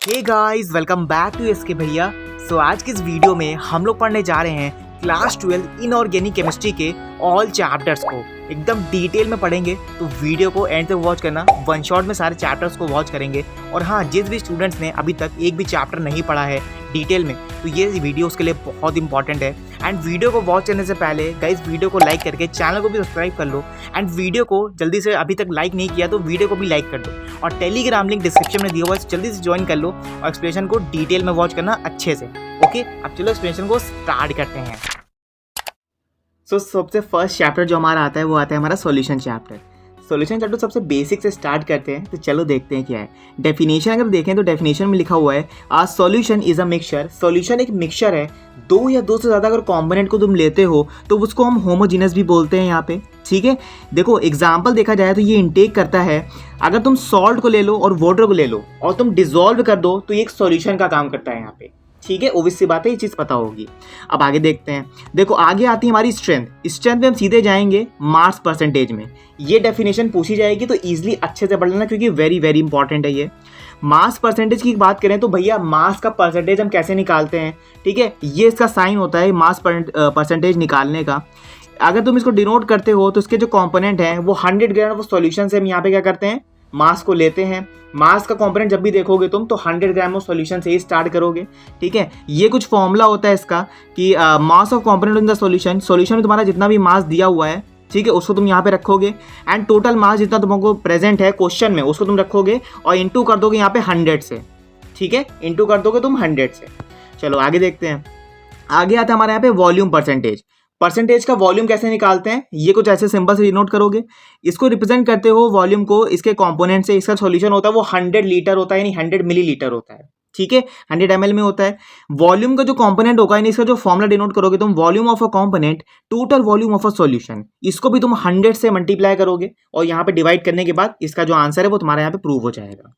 Hey guys, welcome back to SK Bhaiya. आज की इस वीडियो में हम लोग पढ़ने जा रहे हैं क्लास 12 इनऑर्गेनिक केमिस्ट्री के ऑल चैप्टर्स को एकदम डिटेल में पढ़ेंगे। तो वीडियो को एंड तक वॉच करना, वन शॉट में सारे चैप्टर्स को वॉच करेंगे। और हाँ, जिस भी स्टूडेंट्स ने अभी तक एक भी चैप्टर नहीं पढ़ा है डिटेल में, तो ये वीडियो उसके लिए बहुत इंपॉर्टेंट है। एंड वीडियो को वॉच करने से पहले गाइस वीडियो को लाइक करके चैनल को भी सब्सक्राइब कर लो। एंड वीडियो को जल्दी से, अभी तक लाइक नहीं किया तो वीडियो को भी लाइक कर दो। और टेलीग्राम लिंक डिस्क्रिप्शन में दिया हुआ है, जल्दी से ज्वाइन कर लो और एक्सप्लेनेशन को डिटेल में वॉच करना अच्छे से। ओके, अब चलो एक्सप्लेनेशन को स्टार्ट करते हैं। सबसे फर्स्ट चैप्टर जो हमारा आता है वो आता है हमारा सॉल्यूशन चैप्टर। सॉल्यूशन चैप्टर सबसे बेसिक से स्टार्ट करते हैं। तो चलो देखते हैं क्या है डेफिनेशन। अगर देखें तो डेफिनेशन में लिखा हुआ है आ solution is a mixture. Solution एक मिक्सचर है। दो या दो से ज़्यादा अगर कॉम्पोनेंट को तुम लेते हो तो उसको हम होमोजीनस भी बोलते हैं यहाँ पे। ठीक है, देखो एग्जाम्पल देखा जाए तो ये इनटेक करता है, अगर तुम सॉल्ट को ले लो और वाटर को ले लो और तुम डिजोल्व कर दो तो ये एक सॉल्यूशन का काम करता है यहाँ पे। ठीक है, ओबियस सी बात है, ये चीज़ पता होगी। अब आगे देखते हैं। देखो आगे आती है हमारी स्ट्रेंथ। स्ट्रेंथ में हम सीधे जाएंगे मास परसेंटेज में। ये डेफिनेशन पूछी जाएगी तो ईजिली अच्छे से पढ़ लेना, क्योंकि वेरी वेरी इंपॉर्टेंट है ये। मास परसेंटेज की बात करें तो भैया मास का परसेंटेज हम कैसे निकालते हैं। ठीक है, ये इसका साइन होता है मास परसेंटेज निकालने का। अगर तुम इसको डिनोट करते हो तो इसके जो कंपोनेंट हैं वो 100 ग्राम ऑफ सॉल्यूशन से हम यहाँ पे क्या करते हैं, मास को लेते हैं। मास का कंपोनेंट जब भी देखोगे तुम तो 100 ग्राम ऑफ सॉल्यूशन से ही स्टार्ट करोगे। ठीक है, ये कुछ फॉर्मूला होता है इसका कि mass of component in the solution. Solution में तुम्हारा जितना भी मास दिया हुआ है, ठीक है, उसको तुम यहाँ पे रखोगे। एंड टोटल मास जितना तुमको प्रेजेंट है क्वेश्चन में उसको तुम रखोगे और इंटू कर दोगे यहाँ पे 100 से। ठीक है, इंटू कर दोगे तुम 100 से। चलो आगे देखते हैं। आगे आता है हमारे यहाँ पे वॉल्यूम परसेंटेज। परसेंटेज का वॉल्यूम कैसे निकालते हैं, ये कुछ ऐसे सिंबल से डिनोट करोगे। इसको रिप्रेजेंट करते हो वॉल्यूम को इसके कंपोनेंट से। इसका सॉल्यूशन होता है वो 100 लीटर होता है, यानी 100 मिलीलीटर होता है। ठीक है, 100 ml में होता है। वॉल्यूम का जो कंपोनेंट होगा, यानी इसका जो फॉर्मूला डिनोट करोगे तुम, volume of a component total volume of a solution, इसको भी तुम 100 से मल्टीप्लाई करोगे और यहाँ पे डिवाइड करने के बाद इसका जो आंसर है वो तुम्हारे यहाँ पे प्रूव हो जाएगा।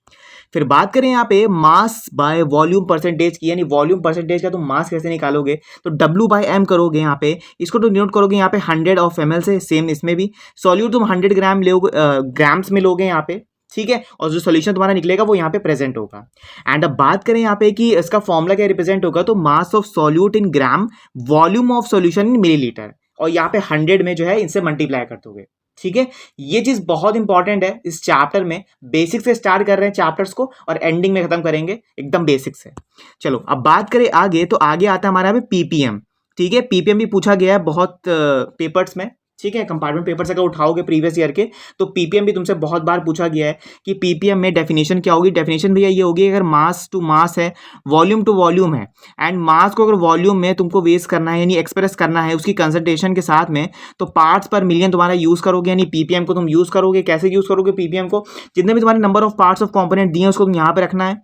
फिर बात करें यहाँ पे मास बाय वॉल्यूम परसेंटेज की, यानी वॉल्यूम परसेंटेज का तुम मास कैसे निकालोगे, तो W/M करोगे यहाँ पे। इसको तो डिनोट करोगे यहाँ पे 100 ऑफ ml से। सेम इसमें भी सॉल्यूट तुम 100 ग्राम लोगे, ग्राम्स में लोगे यहाँ पे। ठीक है, और जो सॉल्यूशन तुम्हारा निकलेगा वो यहाँ पे प्रेजेंट होगा। एंड अब बात करें यहाँ पे कि इसका फॉर्मूला क्या रिप्रेजेंट होगा, तो mass of solute in gram, volume of solution in millilitre, और यहाँ पे 100 में जो है इनसे मल्टीप्लाई कर दोगे। ठीक है, ये चीज बहुत इंपॉर्टेंट है इस चैप्टर में। बेसिक से स्टार्ट कर रहे हैं चैप्टर्स को और एंडिंग में खत्म करेंगे एकदम बेसिक से। चलो अब बात करें आगे, तो आगे आता है हमारा यहाँ पे पीपीएम। ठीक है, पीपीएम भी पूछा गया है बहुत पेपर्स में। ठीक है, कंपार्टमेंट पेपर से अगर उठाओगे प्रीवियस ईयर के तो पीपीएम भी तुमसे बहुत बार पूछा गया है कि पीपीएम में डेफिनेशन क्या होगी। डेफिनेशन भैया ये होगी, अगर मास टू मास है, वॉल्यूम टू वॉल्यूम है, एंड मास को अगर वॉल्यूम में तुमको वेस्ट करना है, यानी एक्सप्रेस करना है उसकी कंसंट्रेशन के साथ में, तो पार्ट्स पर मिलियन तुम्हारा यूज करोगे, यानी पीपीएम को तुम यूज करोगे। कैसे यूज करोगे पीपीएम को, जितने भी तुम्हारे number of parts of component दिए हैं उसको तुम यहाँ पे रखना है।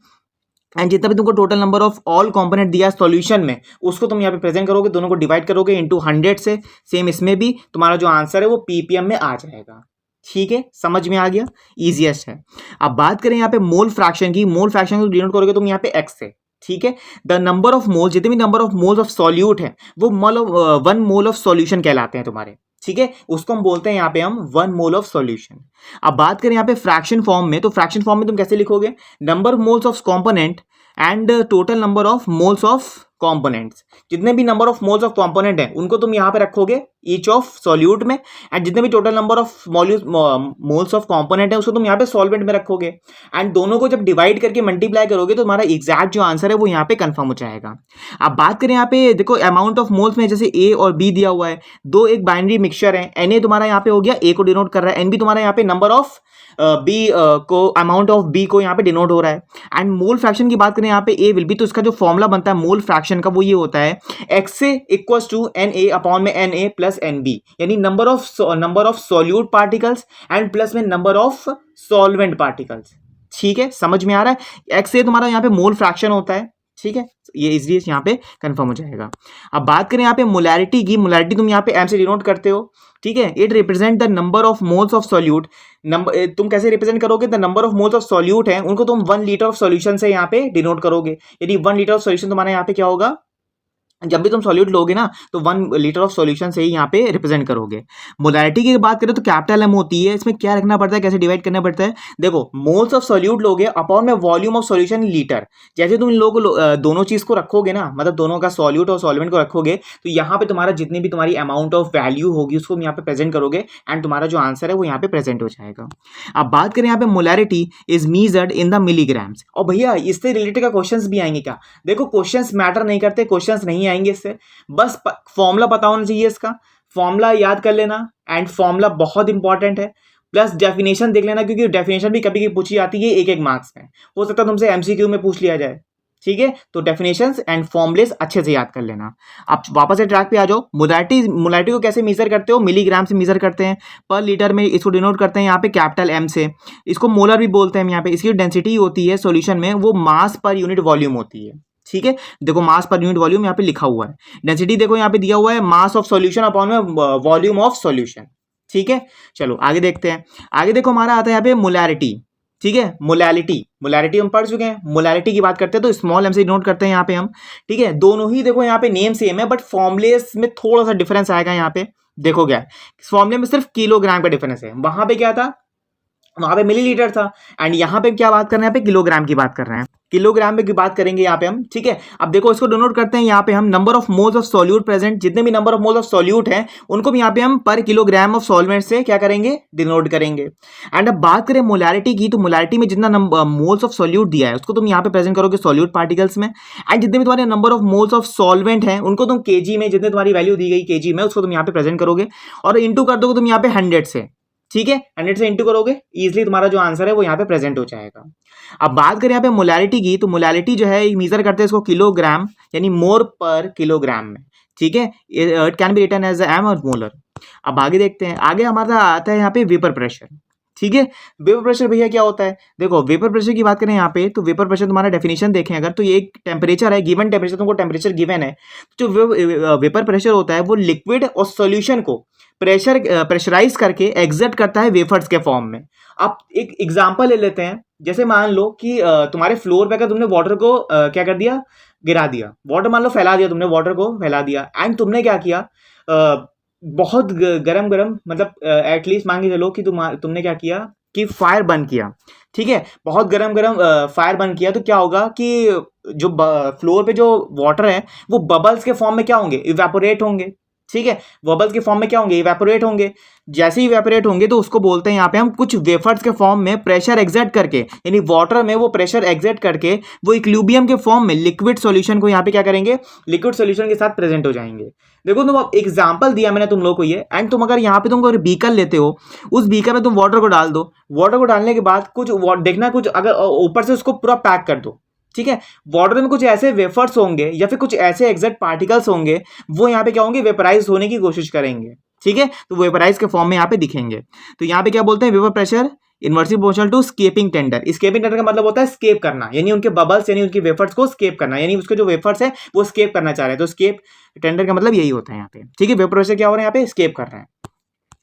एंड जितना भी तुमको total number of all component दिया सॉल्यूशन में उसको तुम यहाँ पे प्रेजेंट करोगे, दोनों को डिवाइड करोगे इनटू 100 से। सेम इसमें भी तुम्हारा जो आंसर है वो पीपीएम में आ जाएगा। ठीक है, समझ में आ गया, इजीएस्ट है। अब बात करें यहाँ पे मोल फ्रैक्शन की। मोल फ्रैक्शन को डिनोट करोगे तुम यहाँ पे एक्स से। ठीक है, द नंबर ऑफ मोल, जितने भी number of moles of solute है वो 1 मोल ऑफ सॉल्यूशन कहलाते हैं तुम्हारे। ठीक है, उसको हम बोलते हैं यहाँ पे हम 1 मोल ऑफ सॉल्यूशन। अब बात करें यहाँ पे फ्रैक्शन फॉर्म में, तो फ्रैक्शन फॉर्म में तुम कैसे लिखोगे, number of moles of component and total number of moles of components. जितने भी number of moles of component हैं उनको तुम यहाँ पे रखोगे ईच ऑफ सॉल्यूट में, एंड जितने भी total number of moles of component है उसको तुम यहाँ पे सॉल्वेंट में रखोगे। एंड दोनों को जब डिवाइड करके मल्टीप्लाई करोगे तो तुम्हारा एग्जैक्ट जो आंसर है वो यहाँ पे कंफर्म हो जाएगा। अब बात करें यहाँ पे, देखो अमाउंट ऑफ मोल्स में जैसे ए और बी दिया हुआ है, दो एक बाइनरी मिक्सचर है। Na तुम्हारा यहाँ पे हो गया, ए को डिनोट कर रहा है, एनबी तुम्हारा यहाँ पे नंबर ऑफ बी को, अमाउंट ऑफ बी को यहाँ पे डिनोट हो रहा है। एंड मोल फ्रैक्शन की बात करें यहाँ पे ए विल बी, तो इसका जो फॉर्मूला बनता है मोल फ्रैक्शन का वो ये होता है एक्स से equals to N A upon में N A plus N B, यानी number of solute particles and plus में नंबर ऑफ सॉल्वेंट पार्टिकल्स। ठीक है, समझ में आ रहा है, एक्स से तुम्हारा यहाँ पे मोल फ्रैक्शन होता है। ठीक है, ये इजीली यहाँ पे कंफर्म हो जाएगा। अब बात करें यहाँ पे मोलैरिटी की। मोलैरिटी तुम यहाँ पे एम से डिनोट करते हो। ठीक है, it represent the number of moles of solute. Number तुम कैसे रिप्रेजेंट करोगे, the number of moles of solute है उनको तुम 1 लीटर ऑफ सॉल्यूशन से यहाँ पे डिनोट करोगे। यदि 1 लीटर ऑफ सॉल्यूशन तुम्हारा यहाँ पे क्या होगा, जब भी तुम सॉल्यूट लोगे ना तो 1 लीटर ऑफ सॉल्यूशन से ही यहाँ पे रिप्रेजेंट करोगे। मोलैरिटी की बात करें तो कैपिटल एम होती है, इसमें क्या रखना पड़ता है, कैसे डिवाइड करना पड़ता है। देखो मोल्स ऑफ सॉल्यूट लोगे अपॉन में वॉल्यूम ऑफ सॉल्यूशन लीटर। जैसे तुम इन लोगों को दोनों चीज को रखोगे ना, मतलब दोनों का सॉल्यूट और सॉल्वेंट को रखोगे, तो यहाँ पे तुम्हारा जितनी भी तुम्हारी अमाउंट ऑफ वैल्यू होगी उसको यहाँ पे प्रेजेंट करोगे एंड तुम्हारा जो आंसर है वो यहाँ पे प्रेजेंट हो जाएगा। अब बात करें यहाँ पे molarity is measured in the milligrams. और भैया इससे रिलेटेड का क्वेश्चंस भी आएंगे क्या? देखो क्वेश्चंस मैटर नहीं करते, क्वेश्चंस नहीं आएंगे इससे, बस फॉर्मूला पता होना चाहिए इसका, फॉर्मूला याद कर लेना एंड फॉर्मूला बहुत इंपॉर्टेंट है। प्लस डेफिनेशन देख लेना, क्योंकि डेफिनेशन भी कभी कभी पूछी जाती है 1-1 मार्क्स में, हो सकता है तुमसे एमसीक्यू में पूछ लिया जाए। ठीक है, तो डेफिनेशंस एंड फॉर्मुलेस अच्छे से याद कर लेना। आप वापस से ट्रैक पे आ जाओ। मोलैरिटी को कैसे मेजर करते हो? मिलीग्राम से मेजर करते हैं पर लीटर में, इसको डिनोट करते हैं यहाँ पे कैपिटल एम से। इसको मोलर भी बोलते हैं यहाँ पे। इसकी डेंसिटी होती है सॉल्यूशन में वो मास पर यूनिट वॉल्यूम होती है। ठीक है, देखो मास पर यूनिट वॉल्यूम यहाँ पे लिखा हुआ है। डेंसिटी देखो यहाँ पे दिया हुआ है मास ऑफ सॉल्यूशन अपॉन में वॉल्यूम ऑफ सॉल्यूशन। ठीक है, चलो आगे देखते हैं। आगे देखो हमारा आता है यहाँ पे मोलैरिटी। ठीक है, मोलैरिटी हम पढ़ चुके हैं। मोलैरिटी की बात करते हैं तो स्मॉल एम से नोट करते हैं यहाँ पे हम। ठीक है, दोनों ही देखो यहाँ पे नेम सेम है बट फॉर्मुलेस में थोड़ा सा डिफरेंस आएगा। यहाँ पे देखो क्या है, फॉर्मुले में सिर्फ किलोग्राम का डिफरेंस है। वहां पे क्या था, वहां पे मिलीलीटर था एंड यहाँ पे क्या बात कर रहे हैं, यहाँ पे किलोग्राम की बात कर रहे हैं। किलोग्राम में की बात करेंगे यहाँ पे हम। ठीक है, अब देखो इसको डिनोट करते हैं यहाँ पे हम number of moles of solute present. जितने भी number of moles of solute हैं उनको भी यहाँ पे हम पर किलोग्राम ऑफ सॉल्वेंट से क्या करेंगे, डिनोट करेंगे। एंड अब बात करें मोलैरिटी की, तो मोलैरिटी में जितना मोल्स ऑफ सॉल्यूट दिया है उसको तुम यहाँ पे प्रेजेंट करोगे सॉल्यूट पार्टिकल्स में। एंड जितने भी तुम्हारे number of moles of solvent हैं उनको तुम केजी में, जितने तुम्हारी वैल्यू दी गई केजी में, उसको तुम यहाँ पे प्रेजेंट करोगे और इंटू कर दोगे तुम यहाँ पे 100 से। ठीक है, 100 से इंटू करोगे, इजिली तुम्हारा जो आंसर है वो यहाँ पे प्रेजेंट हो जाएगा। अब बात करें यहाँ पे मोलैरिटी की, तो मोलैरिटी जो है मेजर करते हैं इसको किलोग्राम यानी मोर पर किलोग्राम में। ठीक है, it can be written as M और मोलर। अब आगे देखते हैं, आगे हमारा आता है यहाँ पे वेपर प्रेशर। ठीक है, वेपर प्रेशर भैया क्या होता है? देखो वेपर प्रेशर की बात करें यहाँ पे, तो वेपर प्रेशर तुम्हारा डेफिनेशन देखें अगर, तो ये एक टेम्परेचर है, गिवन टेम्परेचर, तुमको टेम्परेचर गिवन है। जो वेपर प्रेशर होता है वो लिक्विड और सॉल्यूशन को प्रेशराइज करके एग्जर्ट करता है वेफर्स के फॉर्म में। आप एक एग्जांपल ले लेते हैं, जैसे मान लो कि तुम्हारे फ्लोर पे अगर तुमने वाटर को क्या कर दिया, गिरा दिया, वाटर मान लो फैला दिया, तुमने वाटर को फैला दिया एंड तुमने क्या किया, बहुत गरम गरम, मतलब एटलीस्ट मान के चलो कि तुमने क्या किया कि फायर बंद किया। ठीक है, बहुत गरम गरम फायर बंद किया, तो क्या होगा कि जो फ्लोर पे जो वाटर है वो बबल्स के फॉर्म में क्या होंगे, इवेपोरेट होंगे। ठीक है, बबल्स के फॉर्म में क्या होंगे, इवेपोरेट होंगे। जैसे ही इवेपोरेट होंगे तो उसको बोलते हैं यहाँ पे हम कुछ वेफर्स के फॉर्म में प्रेशर एक्सर्ट करके, यानी वाटर में वो प्रेशर एक्सर्ट करके वो इक्विलिब्रियम के फॉर्म में लिक्विड सॉल्यूशन को यहाँ पे क्या करेंगे, लिक्विड सॉल्यूशन के साथ प्रेजेंट हो जाएंगे। देखो तुम अब एग्जांपल दिया मैंने तुम लोग को ये, एंड तुम अगर यहाँ पे तुम अगर बीकर लेते हो, उस बीकर में तुम वाटर को डाल दो, वाटर को डालने के बाद कुछ देखना, कुछ अगर ऊपर से उसको पूरा पैक कर दो। ठीक है, वाटर में कुछ ऐसे वेफर्स होंगे या फिर कुछ ऐसे एग्जैक्ट पार्टिकल्स होंगे, वो यहाँ पे क्या होंगे, वेपराइज होने की कोशिश करेंगे। ठीक है, तो वेपराइज के फॉर्म में यहाँ पे दिखेंगे। तो यहाँ पे क्या बोलते हैं, vapour pressure inversely proportional to escaping tendency. Escaping tendency का मतलब होता है स्केप करना, यानी उनके बबल्स यानी उनकी वेफर्स को स्केप करना, यानी उसके जो वेफर्स है वो स्केप करना चाह रहे हैं। तो स्केप टेंडर का मतलब यही होता है यहाँ पे। ठीक है, वेपर प्रेशर क्या हो रहा है, यहाँ पे स्केप कर रहे हैं।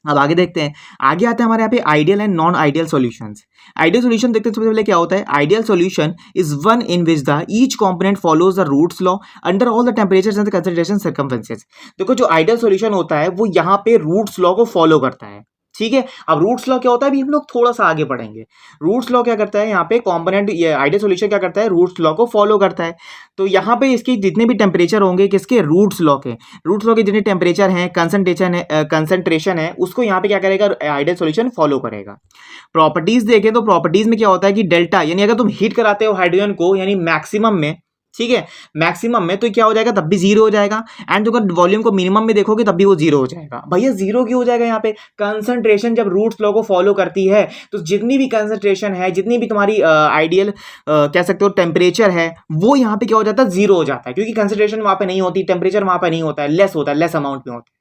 अब आगे देखते हैं, आगे आते हैं हमारे यहाँ पे ideal and non ideal solutions. Ideal solution देखते हैं, सबसे पहले क्या होता है, ideal solution is one in which the each component follows the Raoult's law under all the temperatures and the concentration circumferences. देखो जो आइडियल सॉल्यूशन होता है वो यहाँ पे रूट्स लॉ को फॉलो करता है। ठीक है, अब रूट्स लॉ क्या होता है अभी हम लोग थोड़ा सा आगे पढ़ेंगे। रूट्स लॉ क्या करता है, यहाँ पे कंपोनेंट, ये आइडियल सॉल्यूशन क्या करता है, रूट्स लॉ को फॉलो करता है। तो यहाँ पे इसके जितने भी टेम्परेचर होंगे, किसके, रूट्स लॉ के जितने टेम्परेचर हैं, कंसंट्रेशन है, उसको यहाँ पे क्या करेगा, आइडियल सॉल्यूशन फॉलो करेगा। प्रॉपर्टीज देखें तो प्रॉपर्टीज में क्या होता है कि डेल्टा, यानी अगर तुम हीट कराते हो हाइड्रोजन को यानी मैक्सिमम में, ठीक है, मैक्सिमम में, तो क्या हो जाएगा, तब भी जीरो हो जाएगा। एंड जो अगर वॉल्यूम को मिनिमम में देखोगे तब भी वो जीरो हो जाएगा। भैया जीरो क्यों हो जाएगा, यहाँ पे कंसंट्रेशन जब रूट्स लॉ को फॉलो करती है तो जितनी भी कंसंट्रेशन है, जितनी भी तुम्हारी आइडियल कह सकते हो टेम्परेचर है, वो यहाँ पे क्या हो जाता है, जीरो हो जाता है, क्योंकि कंसंट्रेशन वहां पे नहीं होती, टेम्परेचर वहां पे नहीं होता है, लेस होता है, लेस अमाउंट में होता है।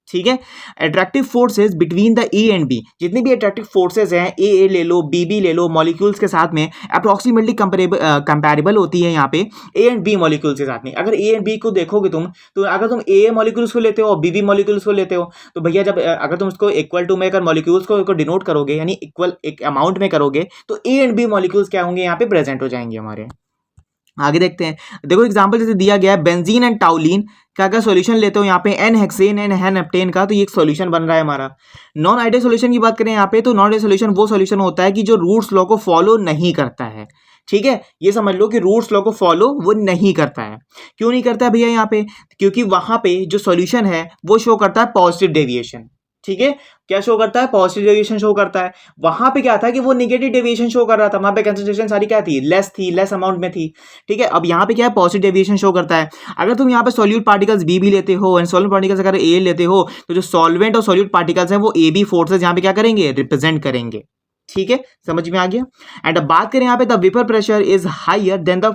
ठीक है, attractive forces between the A and B, जितनी भी अट्रैक्टिव फोर्सेज हैं, ए ले लो, बी ले लो, मॉलिक्यूल्स के साथ में अप्रोक्सीमेटली कंपेरेबल होती है यहाँ पे ए एंड बी मॉलिक्यूल्स के साथ में। अगर ए एंड बी को देखोगे तुम, तो अगर तुम ए मॉलिक्यूल्स को लेते हो और बी मॉलिक्यूल्स को लेते हो, तो भैया जब अगर तुम उसको इक्वल टू में अगर मॉलिक्यूल्स को डिनोट करोगे, यानी इक्वल एक अमाउंट में करोगे, तो ए एंड बी मॉलिक्यूल्स क्या होंगे, यहाँ पे प्रेजेंट हो जाएंगे हमारे। आगे देखते हैं, देखो एग्जांपल जैसे दिया गया है बेंजीन एंड टाउलिन का अगर सॉल्यूशन लेते हो यहाँ पे n hexane and n heptane का, तो ये एक सॉल्यूशन बन रहा है हमारा। नॉन आइडियल सॉल्यूशन की बात करें यहाँ पे, तो नॉन आइडियल सॉल्यूशन वो सॉल्यूशन होता है कि जो रूट्स लॉ को फॉलो नहीं करता है। ठीक है, ये समझ लो कि रूट्स लॉ को फॉलो वो नहीं करता है। क्यों नहीं करता है भैया यहाँ पे? क्योंकि वहां पे जो सॉल्यूशन है वो शो करता है पॉजिटिव डेविएशन। ठीक है, क्या शो करता है? पॉजिटिव डेविएशन शो करता है। वहां पे क्या था कि वो नेगेटिव डेविएशन शो कर रहा था, वहां पे कंसंट्रेशन सारी क्या थी? लेस थी, लेस अमाउंट में थी। ठीक है, अब यहाँ पे क्या है? पॉजिटिव डेविएशन शो करता है। अगर तुम यहाँ पे सॉल्यूट पार्टिकल्स बी लेते हो एंड सॉल्वेंट पार्टिकल्स अगर ए लेते हो, तो जो सॉल्वेंट और सॉल्यूट पार्टिकल्स हैं वो ए बी फोर्सेस यहाँ पे क्या करेंगे? रिप्रेजेंट करेंगे। ठीक है, समझ में आ गया। एंड अब बात करें यहाँ पे, the vapour pressure is higher than the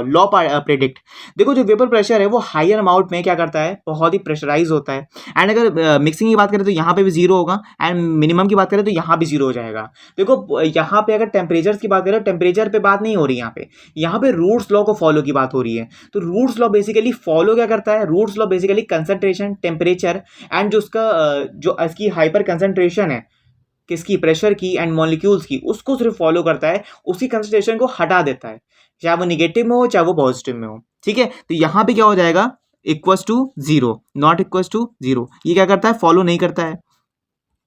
law predict. देखो जो वेपर प्रेशर है वो हायर अमाउंट में क्या करता है? बहुत ही प्रेशराइज होता है। एंड अगर मिक्सिंग की बात करें तो यहाँ पे भी जीरो होगा, एंड मिनिमम की बात करें तो यहाँ भी जीरो हो जाएगा। देखो यहाँ पे अगर टेम्परेचर की बात करें, टेम्परेचर पे बात नहीं हो रही यहाँ पे रूट्स लॉ को फॉलो की बात हो रही है। तो रूट्स लॉ बेसिकली फॉलो क्या करता है? Raoult's law basically concentration, temperature and जो उसका जो इसकी हाइपर कंसंट्रेशन है, किसकी? प्रेशर की एंड मॉलिक्यूल्स की, उसको सिर्फ फॉलो करता है, उसकी कंसंट्रेशन को हटा देता है, चाहे वो निगेटिव में हो चाहे वो पॉजिटिव में हो। ठीक है, तो यहाँ पे क्या हो जाएगा? Equals to zero, not equals to zero. ये क्या करता है? फॉलो नहीं करता है।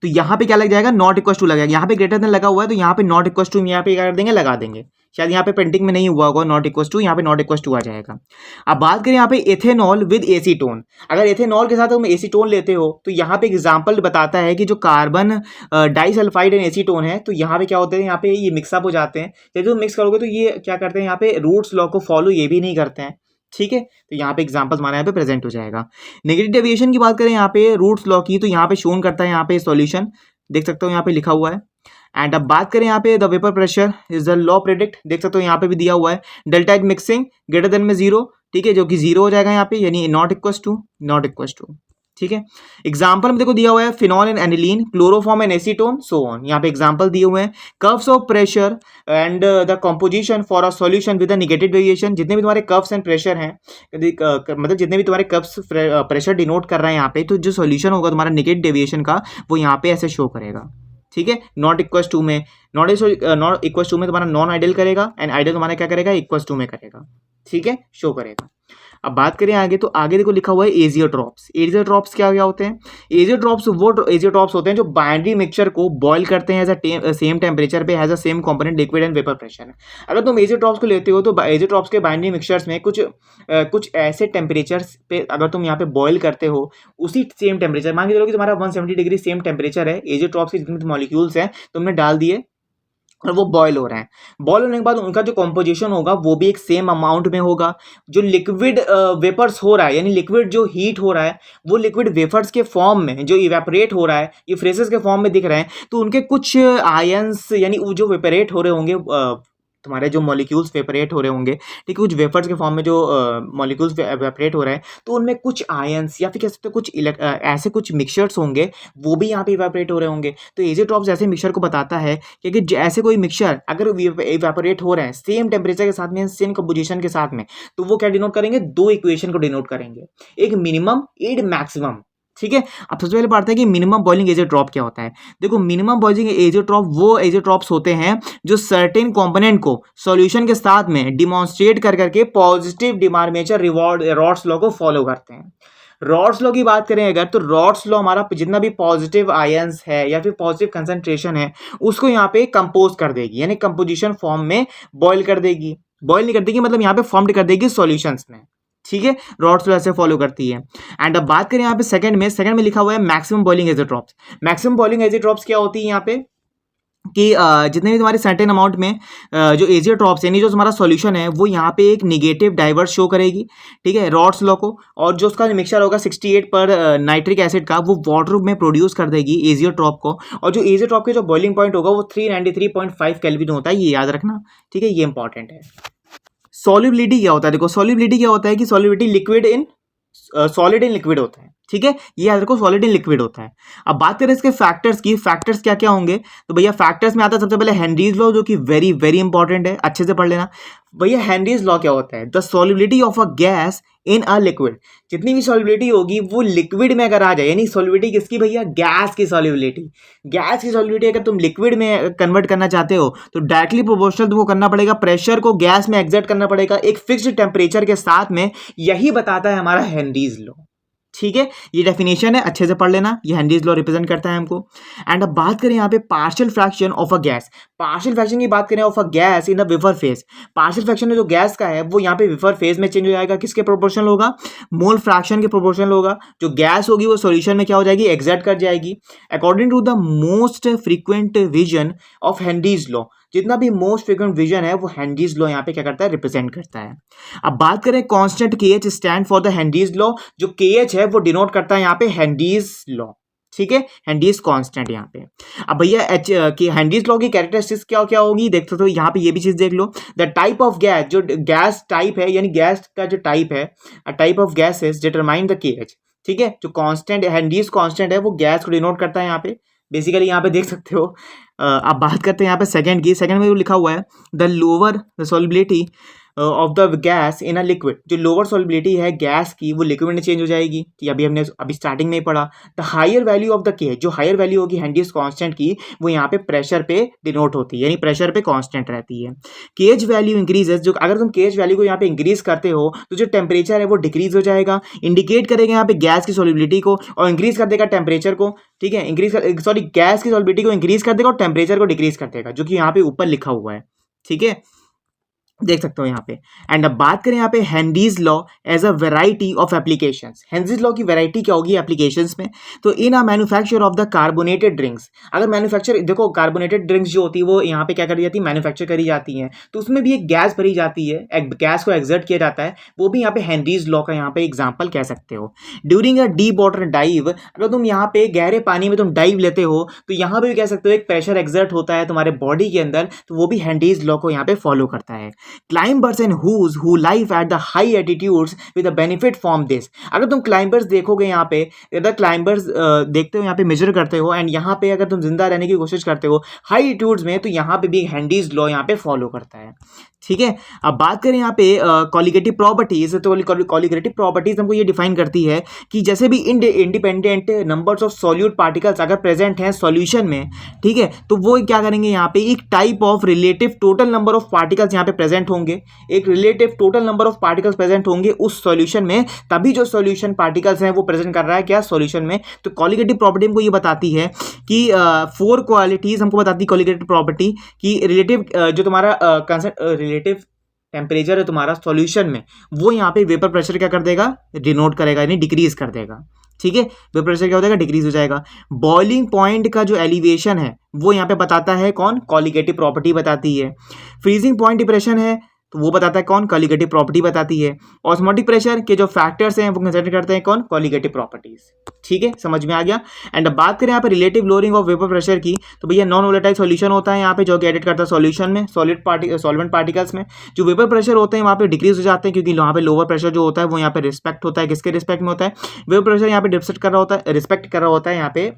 तो यहाँ पे क्या लग जाएगा? नॉट इक्वल टू लगेगा। यहाँ पे ग्रेटर देन लगा हुआ है तो यहाँ पे नॉट इक्वल टू यहाँ पे क्या कर देंगे? लगा देंगे। शायद यहाँ पे प्रिंटिंग में नहीं हुआ होगा नॉट इक्वल टू, यहाँ पे नॉट इक्वल टू आ जाएगा। अब बात करें यहाँ पे एथेनॉल विद एसीटोन। अगर एथेनॉल के साथ तुम एसीटोन लेते हो तो यहाँ पे एग्जाम्पल बताता है कि जो कार्बन डाइसल्फाइड एंड एसीटोन है, तो यहाँ पे क्या होते हैं? यहाँ पे ये मिक्सअप हो जाते हैं। जब तुम मिक्स करोगे तो ये क्या करते हैं? यहाँ पे रूट्स लॉ को फॉलो ये भी नहीं करते हैं। ठीक है, तो यहाँ पे एग्जांपल्स हमारे यहाँ पे प्रेजेंट हो जाएगा। नेगेटिव डेविएशन की बात करें यहाँ पे रूट्स लॉ की, तो यहाँ पे शोन करता है यहाँ पे सॉल्यूशन, देख सकते हो यहाँ पे लिखा हुआ है। एंड अब बात करें यहाँ पे the vapour pressure is the law predict, देख सकते हो यहाँ पे भी दिया हुआ है delta H mixing greater than में जीरो। ठीक है, जो कि जीरो हो जाएगा यहाँ पे, यानी not equals to, not equals to. ठीक है, एग्जाम्पल में देखो दिया हुआ है phenol and aniline, chloroform and acetone, so on. यहाँ पे एग्जाम्पल दिए हुए हैं। Curves of pressure and the composition for a solution with a negative variation. जितने भी तुम्हारे कर्व्स एंड प्रेशर हैं, मतलब जितने भी तुम्हारे कर्व्स प्रेशर डिनोट कर रहे हैं यहाँ पे, तो जो सॉल्यूशन होगा तुम्हारा नेगेटिव डेविएशन का, वो यहाँ पे ऐसे शो करेगा। ठीक है, नॉट इक्वस टू में, नॉट इक्वस टू में तुम्हारा नॉन आइडियल करेगा, एंड आइडियल तुम्हारा क्या करेगा? इक्वस टू में करेगा। ठीक है, शो करेगा। अब बात करें आगे, तो आगे देखो लिखा हुआ है एजियोट्रॉप्स। एजियोट्रॉप्स क्या क्या होते हैं? एजियोट्रॉप्स वो एजियोट्रॉप्स होते हैं जो बाइनरी मिक्सचर को बॉईल करते हैं एज अ सेम टेम्परेचर पे, has a same component liquid and vapour pressure. अगर तुम एजियोट्रॉप्स को लेते हो तो एजियोट्रॉप्स के बाइनरी मिक्सचर्स में कुछ ऐसे टेम्परेचर्स पे अगर तुम यहाँ पे बॉईल करते हो, उसी सेम टेम्परेचर, मान के चलो कि तुम्हारा 170 डिग्री सेम टेम्परेचर है, एजियोट्रॉप्स के जितने मॉलिक्यूल्स हैं तुमने डाल दिए और वो बॉयल हो रहे हैं। बॉयल होने के बाद उनका जो कॉम्पोजिशन होगा वो भी एक सेम अमाउंट में होगा। जो लिक्विड वेपर्स हो रहा है, यानी लिक्विड जो हीट हो रहा है, वो लिक्विड वेपर्स के फॉर्म में जो इवेपोरेट हो रहा है, ये फ्रेजेस के फॉर्म में दिख रहे हैं, तो उनके कुछ आयंस, यानी वो जो वेपरेट हो रहे होंगे, तुम्हारे जो मॉलिक्यूल्स वेपरेट हो रहे होंगे, ठीक है, कुछ वेपर्स के फॉर्म में जो मॉलिक्यूल्स वेपरेट हो रहे हैं, तो उनमें कुछ आयंस या फिर कह सकते हो कुछ ऐसे कुछ मिक्सचर्स होंगे, वो भी यहाँ पे इवेपरेट हो रहे होंगे। तो एजियोट्रॉप्स ऐसे मिक्सचर को बताता है कि ऐसे कोई मिक्सचर अगर इवेपरेट हो रहे हैं सेम टेम्परेचर के साथ में, सेम कंपोजिशन के साथ में, तो वो क्या डिनोट करेंगे? दो इक्वेशन को डिनोट करेंगे, एक मिनिमम, एक मैक्सिमम। ठीक है, अब सबसे पहले बात है कि मिनिमम बॉइलिंग एजियोट्रॉप क्या होता है। देखो मिनिमम बॉइलिंग एजियोट्रॉप वो एजियोट्रॉप्स होते हैं जो सर्टेन कंपोनेंट को सॉल्यूशन के साथ में डिमॉन्स्ट्रेट कर करके पॉजिटिव डिमार्मेचर रिवॉर्ड रॉड्स लॉ को फॉलो करते हैं। रॉड्स लॉ की बात करें अगर, तो रॉड्स लॉ हमारा जितना भी पॉजिटिव आयंस है या फिर पॉजिटिव कंसंट्रेशन है, उसको यहाँ पे कंपोज कर देगी, यानी कंपोजिशन फॉर्म में बॉयल कर देगी। बॉयल नहीं कर देगी, मतलब यहाँ पे फॉर्म्ड कर देगी सॉल्यूशंस में। ठीक है, रॉड्स लॉ ऐसे फॉलो करती है। एंड अब बात करें यहाँ पे सेकंड में लिखा हुआ है maximum boiling azeotropes. Maximum boiling azeotropes क्या होती है यहाँ पे कि जितने भी तुम्हारे सर्टेन अमाउंट में जो एजियोट्रॉप्स यानी जो तुम्हारा सॉल्यूशन है, वो यहाँ पे एक निगेटिव डाइवर्स शो करेगी। ठीक है, रॉड्स लॉ को, और जो उसका मिक्सचर होगा 68 पर नाइट्रिक एसिड का, वो वाटर में प्रोड्यूस कर देगी एजियोट्रॉप को। और जो एजियोट्रॉप के जो बॉइलिंग पॉइंट होगा वो 393.5 केल्विन होता है, ये याद रखना। ठीक है, ये इंपॉर्टेंट है। सॉल्युबिलिटी क्या होता है? देखो सॉल्युबिलिटी क्या होता है कि solubility liquid in solid in liquid होता है, ठीक है, ये याद रखो सॉलिड इन लिक्विड होता है। अब बात करें इसके फैक्टर्स की, फैक्टर्स क्या क्या होंगे, तो भैया फैक्टर्स में आता है सबसे पहले हेनरीज लॉ, जो कि वेरी वेरी इंपॉर्टेंट है, अच्छे से पढ़ लेना। भैया हेनरीज लॉ क्या होता है, the solubility of a gas in a liquid, जितनी भी सॉल्युबिलिटी होगी वो लिक्विड में अगर आ जाए, यानी सॉल्युबिलिटी किसकी भैया, गैस की सॉल्युबिलिटी, गैस की सॉल्युबिलिटी अगर तुम लिक्विड में कन्वर्ट करना चाहते हो तो डायरेक्टली प्रोपोर्शनल तुमको करना पड़ेगा, प्रेशर को गैस में एग्जर्ट करना पड़ेगा एक फिक्स्ड टेम्परेचर के साथ में, यही बताता है हमारा हेनरीज लॉ, ठीक है, ये डेफिनेशन है, अच्छे से पढ़ लेना, ये हेनरीज लॉ रिप्रेजेंट करता है हमको। एंड अब बात करें यहाँ पे partial fraction of a gas, partial fraction की बात करें of a gas in a vapour phase, partial fraction में जो गैस का है वो यहाँ पे वेपर फेज में चेंज हो जाएगा, किसके प्रोपोर्शनल होगा, मोल फ्रैक्शन के प्रोपोर्शनल होगा, जो गैस होगी वो सॉल्यूशन में क्या हो जाएगी, एग्जर्ट कर जाएगी, according to the most frequent version of Henry's law, जितना भी मोस्ट फ्रीक्वेंट विजन है वो हेनरीज लॉ यहाँ पे क्या करता है, रिप्रेजेंट करता है। अब बात करें constant KH stand for the Henry's law, जो केएच है वो डिनोट करता है यहाँ पे हेनरीज लॉ, ठीक है, हेनरीज कांस्टेंट यहाँ पे। अब भैया हेनरीज लॉ की कैरेक्टरिस्टिक्स क्या क्या होगी, देख सकते हो यहाँ पे ये भी चीज देख लो, द टाइप ऑफ गैस, जो गैस टाइप है यानी गैस का जो टाइप है, type of gases determine the KH, ठीक है, जो कांस्टेंट हेनरीज कांस्टेंट है वो गैस को डिनोट करता है यहाँ पे, बेसिकली यहाँ पे देख सकते हो। अब बात करते हैं यहाँ पे सेकंड की, सेकंड में जो लिखा हुआ है the lower the solubility of the gas in a liquid, जो लोअर सॉल्युबिलिटी है गैस की वो लिक्विड में चेंज हो जाएगी, कि अभी हमने अभी स्टार्टिंग में ही पढ़ा। The higher value of the K, जो हायर वैल्यू होगी हेनरीज कांस्टेंट की वो यहाँ पे प्रेशर पे डिनोट होती है, यानी प्रेशर पे कांस्टेंट रहती है। केएच वैल्यू इंक्रीजेस, जो अगर तुम केएच वैल्यू को यहाँ पे इंक्रीज करते हो तो जो टेम्परेचर है वो डिक्रीज हो जाएगा, इंडिकेट करेगा यहाँ पे गैस की सॉल्युबिलिटी को, और इंक्रीज कर देगा टेम्परेचर को, ठीक है, गैस की सॉल्युबिलिटी को इंक्रीज कर देगा और टेम्परेचर को डिक्रीज कर देगा, जो कि यहाँ पे ऊपर लिखा हुआ है, ठीक है, देख सकते हो यहाँ पे। एंड अब बात करें यहाँ पे Henry's law as a variety of applications, Henry's law की वेराइटी क्या होगी एप्लीकेशंस में, तो in a manufacture of the carbonated drinks, अगर मैन्युफैक्चर देखो कार्बोनेटेड ड्रिंक्स जो होती है वो यहाँ पे क्या करी जाती है, मैन्युफैक्चर करी जाती है, तो उसमें भी एक गैस भरी जाती है, एक गैस को एक्सर्ट किया जाता है, वो भी यहाँ पे हेनरीज लॉ का यहाँ पे एग्जाम्पल कह सकते हो। During a deep water dive, अगर तुम यहाँ पे गहरे पानी में तुम डाइव लेते हो तो यहाँ पे भी कह सकते हो एक प्रेशर एक्सर्ट होता है तुम्हारे बॉडी के अंदर, तो वो भी हेनरीज लॉ को यहाँ पे फॉलो करता है। Climbers and who live at the high altitudes with a benefit from this, अगर तुम क्लाइंबर्स देखोगे यहाँ पे, अगर क्लाइंबर्स देखते हो यहाँ पे मेजर करते हो एंड यहाँ पे अगर तुम जिंदा रहने की कोशिश करते हो हाई एल्टीट्यूड्स में, तो यहाँ पे भी हेनरीज लॉ यहाँ पे फॉलो करता है, ठीक है। अब बात करें यहाँ पे कॉलिगेटिव प्रॉपर्टीज, तो कॉलिगेटिव प्रॉपर्टीज हमको ये डिफाइन करती है कि जैसे भी independent numbers of solute particles अगर प्रेजेंट हैं सॉल्यूशन में, ठीक है, तो वो क्या करेंगे यहाँ पे एक type of relative total number of particles यहाँ पे प्रेजेंट होंगे, एक relative total number of particles present होंगे उस सॉल्यूशन में, तभी जो सॉल्यूशन पार्टिकल्स हैं वो प्रेजेंट कर रहा है क्या सॉल्यूशन में। तो कॉलिगेटिव प्रॉपर्टी हमको ये बताती है कि 4 क्वालिटीज हमको बताती है कॉलिगेटिव प्रॉपर्टी की, रिलेटिव जो तुम्हारा रिलेटिव टेम्परेचर है तुम्हारा सॉल्यूशन में, वो यहाँ पे वेपर प्रेशर क्या कर देगा, डिनोट करेगा, यानी डिक्रीज कर देगा, ठीक है, वेपर प्रेशर क्या हो जाएगा, डिक्रीज हो जाएगा। बॉइलिंग पॉइंट का जो एलिवेशन है वो यहाँ पे बताता है कौन, कॉलिगेटिव प्रॉपर्टी बताती है। फ्रीजिंग पॉइंट डिप्रेशन है तो वो बताता है कौन, कॉलिगेटिव प्रॉपर्टी बताती है। ऑस्मोटिक प्रेशर के जो फैक्टर्स हैं वो कंसिडर करते हैं कौन, कॉलिगेटिव प्रॉपर्टीज, ठीक है, समझ में आ गया। एंड अब बात करें यहाँ पे relative lowering of vapour pressure की, तो भैया नॉन वोलेटाइल सॉल्यूशन होता है यहाँ पे जो कि एडिट करता है सॉल्यूशन में, सॉल्वेंट पार्टिकल्स में जो वेपर प्रेशर होते हैं वहाँ पे डिक्रीज हो जाते हैं, क्योंकि वहाँ पे लोअर प्रेशर जो होता है वो यहाँ पे रिस्पेक्ट होता है, किसके रिस्पेक्ट में होता है, वेपर प्रेशर यहाँ पे रिस्पेक्ट कर रहा होता है यहाँ पे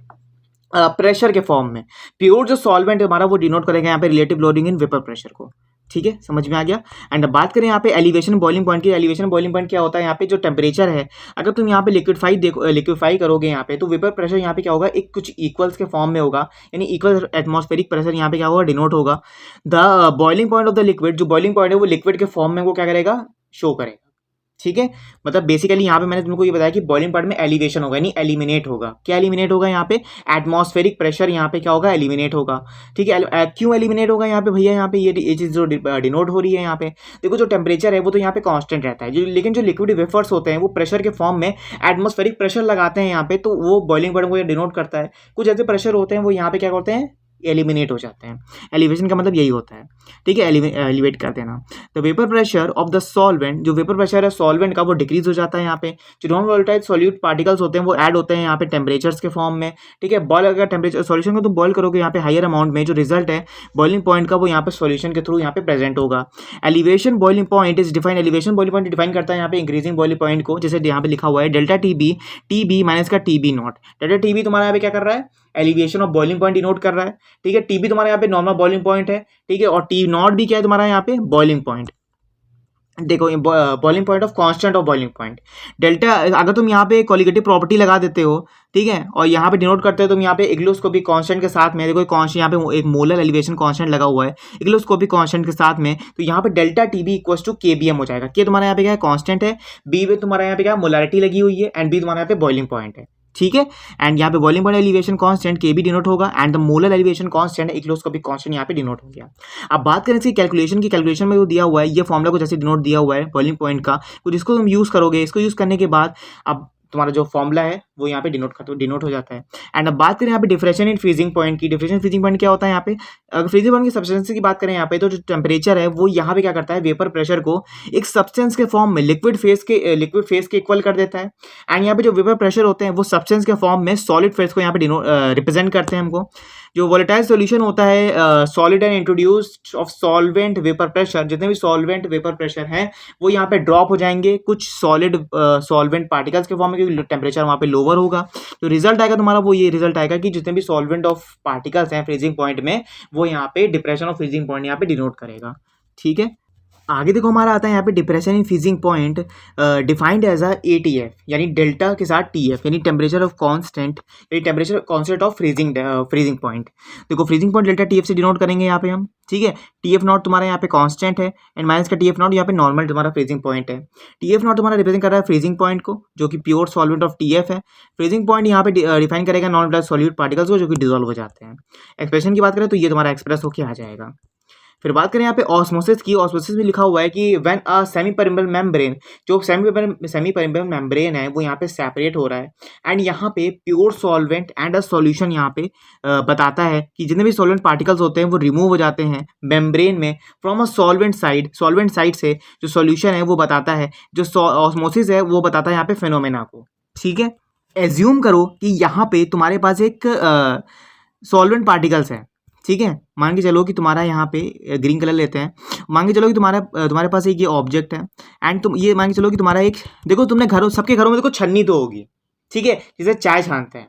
प्रेशर के फॉर्म में। प्योर जो सॉल्वेंट हमारा वो डिनोट करेगा यहाँ पे relative lowering in vapour pressure को, ठीक है, समझ में आ गया। एंड बात करें यहाँ पे एलिवेशन बॉइलिंग पॉइंट की, एलिवेशन बॉइलिंग पॉइंट क्या होता है, यहाँ पे जो टेम्परेचर है अगर तुम यहाँ पे लिक्विफाई करोगे यहाँ पे, तो वेपर प्रेशर यहाँ पे क्या होगा, एक कुछ इक्वल्स के फॉर्म में होगा, यानी इक्वल एटमॉस्फेरिक प्रेशर यहाँ पे क्या होगा, डिनोट होगा। The boiling point of the liquid, जो बॉइलिंग पॉइंट है वो लिक्विड के फॉर्म में वो क्या करेगा, शो करेगा, ठीक है। मतलब बेसिकली यहाँ पे मैंने तुमको ये बताया कि बॉइलिंग पॉइंट में एलिवेशन होगा, यानी एलिमिनेट होगा, क्या एलिमिनेट होगा यहाँ पे, एटमॉस्फेरिक प्रेशर यहाँ पे क्या होगा, एलिमिनेट होगा, ठीक है। क्यों एलिमिनेट होगा यहाँ पे भैया, यहाँ पे ये चीज़ जो डिनोट हो रही है यहाँ पे, देखो जो टेम्परेचर है वो तो यहाँ पे कांस्टेंट रहता है, लेकिन जो लिक्विड वेफर्स होते हैं वो प्रेशर के फॉर्म में एटमॉस्फेरिक प्रेशर लगाते हैं यहाँ पे, तो वो बॉइलिंग पॉइंट को डिनोट करता है। कुछ ऐसे प्रेशर होते हैं वो यहाँ पे क्या करते हैं, एलिमिनेट हो जाते हैं। एलिवेशन का मतलब यही होता है, ठीक है, एलिवेट कर देना। तो vapour pressure of the solvent, जो वेपर प्रेशर है सॉल्वेंट का वो डिक्रीज हो जाता है। यहाँ पे जो नॉन वोलेटाइल सॉल्यूट पार्टिकल्स होते हैं वो ऐड होते हैं यहाँ पे टेम्परेचर्स के फॉर्म में, ठीक है। बॉयल अगर टेम्परेचर सॉल्यूशन को तुम बॉयल करोगे यहाँ पे हायर अमाउंट में, जो रिजल्ट है बॉइलिंग पॉइंट का वो यहाँ पे सॉल्यूशन के थ्रू यहाँ पे प्रेजेंट होगा। Elevation boiling point is define, elevation boiling point define करता है यहाँ पे इंक्रीजिंग बॉइलिंग पॉइंट को, जैसे यहाँ पे लिखा हुआ है डेल्टा टी बी माइनस का T B naught. Delta T B तुम्हारा यहाँ पे क्या कर रहा है, elevation of boiling point denote कर रहा है, ठीक है। टीबी तुम्हारा यहाँ पे नॉर्मल बॉइलिंग पॉइंट है, ठीक है, और टी नॉट भी क्या है तुम्हारा यहाँ पे बॉइलिंग पॉइंट। देखो boiling point of constant of boiling point delta, अगर तुम यहाँ पे कॉलिगेटिव प्रॉपर्टी लगा देते हो, ठीक है, और यहाँ पे डिनोट करते हो तुम यहाँ पे इग्लोस्कोपिक कांस्टेंट के साथ में, देखो कांस्टेंट यहाँ पे एक मोलर एलिवेशन कांस्टेंट लगा हुआ है इग्लोस्कोपिक कांस्टेंट के साथ में, तो यहाँ पे delta T B equal to K B M हो जाएगा। के तुम्हारा यहाँ पे क्या है, कांस्टेंट है, बी में तुम्हारा यहाँ पे क्या मोलारिटी लगी हुई है, एंड बी तुम्हारा यहाँ पे बॉइलिंग पॉइंट है, ठीक है। एंड यहाँ पे boiling point elevation constant K B denote होगा, and the molar elevation constant ebullioscopic constant यहाँ पे डिनोट हो गया। अब बात करें इसकी कैलकुलेशन की, कैलकुलेशन में जो दिया हुआ है ये फॉर्मूला कुछ ऐसे डिनोट दिया हुआ है बॉइलिंग पॉइंट का, कुछ इसको तुम यूज करोगे, इसको यूज करने के बाद अब तुम्हारा जो फॉर्मूला है वो यहाँ पे डिनोट हो जाता है। एंड अब बात करें यहाँ पे डिफरेंशियल इन फ्रीजिंग पॉइंट की, डिफरेंशियल फ्रीजिंग पॉइंट क्या होता है यहाँ पे, अगर फ्रीजिंग पॉइंट की सब्सटेंस की बात करें यहाँ पे, तो जो टेम्परेचर है वो यहाँ पे क्या करता है, वेपर प्रेशर को एक सब्सटेंस के फॉर्म में लिक्विड फेस के इक्वल कर देता है। एंड यहाँ पे जो वेपर प्रेशर होते हैं वो सब्सटेंस के फॉर्म में सॉलिड फेस को यहाँ पे रिप्रेजेंट करते हैं हमको। जो वोलेटाइल सॉल्यूशन होता है solid and introduced of solvent vapour pressure, जितने भी सॉल्वेंट वेपर प्रेशर हैं वो यहाँ पे ड्रॉप हो जाएंगे कुछ सॉलिड सॉल्वेंट पार्टिकल्स के फॉर्म में, क्योंकि टेम्परेचर वहाँ पे लोअर होगा। जो रिजल्ट आएगा तुम्हारा वो ये रिजल्ट आएगा कि जितने भी सॉल्वेंट ऑफ पार्टिकल्स हैं फ्रीजिंग पॉइंट में वो यहाँ पे डिप्रेशन ऑफ फ्रीजिंग पॉइंट यहाँ पे डिनोट करेगा, ठीक है। आगे देखो हमारा आता है यहाँ पे depression in freezing point defined as a T F, यानी डेल्टा के साथ टी एफ, यानी टेम्परेचर ऑफ कांस्टेंट, यानी temperature constant of freezing point. देखो freezing point delta T F से डिनोट करेंगे यहाँ पे हम, ठीक है। टी एफ नॉट तुम्हारा यहाँ पे कांस्टेंट है, एंड माइनस का टी एफ नॉट यहाँ पे नॉर्मल तुम्हारा फ्रीजिंग पॉइंट है। टी एफ नॉट तुम्हारा रिप्रेजेंट कर रहा है फ्रीजिंग पॉइंट को, जो कि pure solvent of T F है। फ्रीजिंग पॉइंट यहाँ पे डिफाइन करेगा नॉन वोलेटाइल सॉल्यूट पार्टिकल्स को जो कि डिजोल्व हो जाते हैं। एक्सप्रेशन की बात करें तो ये तुम्हारा एक्सप्रेस होकर आ जाएगा। फिर बात करें यहाँ पे ऑस्मोसिस की, ऑस्मोसिस में लिखा हुआ है कि when a semi permeable membrane, जो सेमी परमेबल मेम्ब्रेन है वो यहाँ पे सेपरेट हो रहा है, एंड यहाँ पे pure solvent and a solution यहाँ पे बताता है कि जितने भी सॉल्वेंट पार्टिकल्स होते हैं वो रिमूव हो जाते हैं मेम्ब्रेन में फ्रॉम अ सॉल्वेंट साइड से जो सॉल्यूशन है वो बताता है, जो ऑस्मोसिस है वो बताता है यहाँ पे फिनोमेना को, ठीक है। एज्यूम करो कि यहाँ पे तुम्हारे पास एक सॉल्वेंट पार्टिकल्स है, ठीक है। मान के चलो कि तुम्हारा यहाँ पे ग्रीन कलर लेते हैं, मान के चलो कि तुम्हारे पास एक ये ऑब्जेक्ट है, एंड तुम ये मान के चलो कि तुम्हारा एक, देखो तुमने सबके घरों में देखो छन्नी तो होगी, ठीक है, जिसे चाय छानते हैं।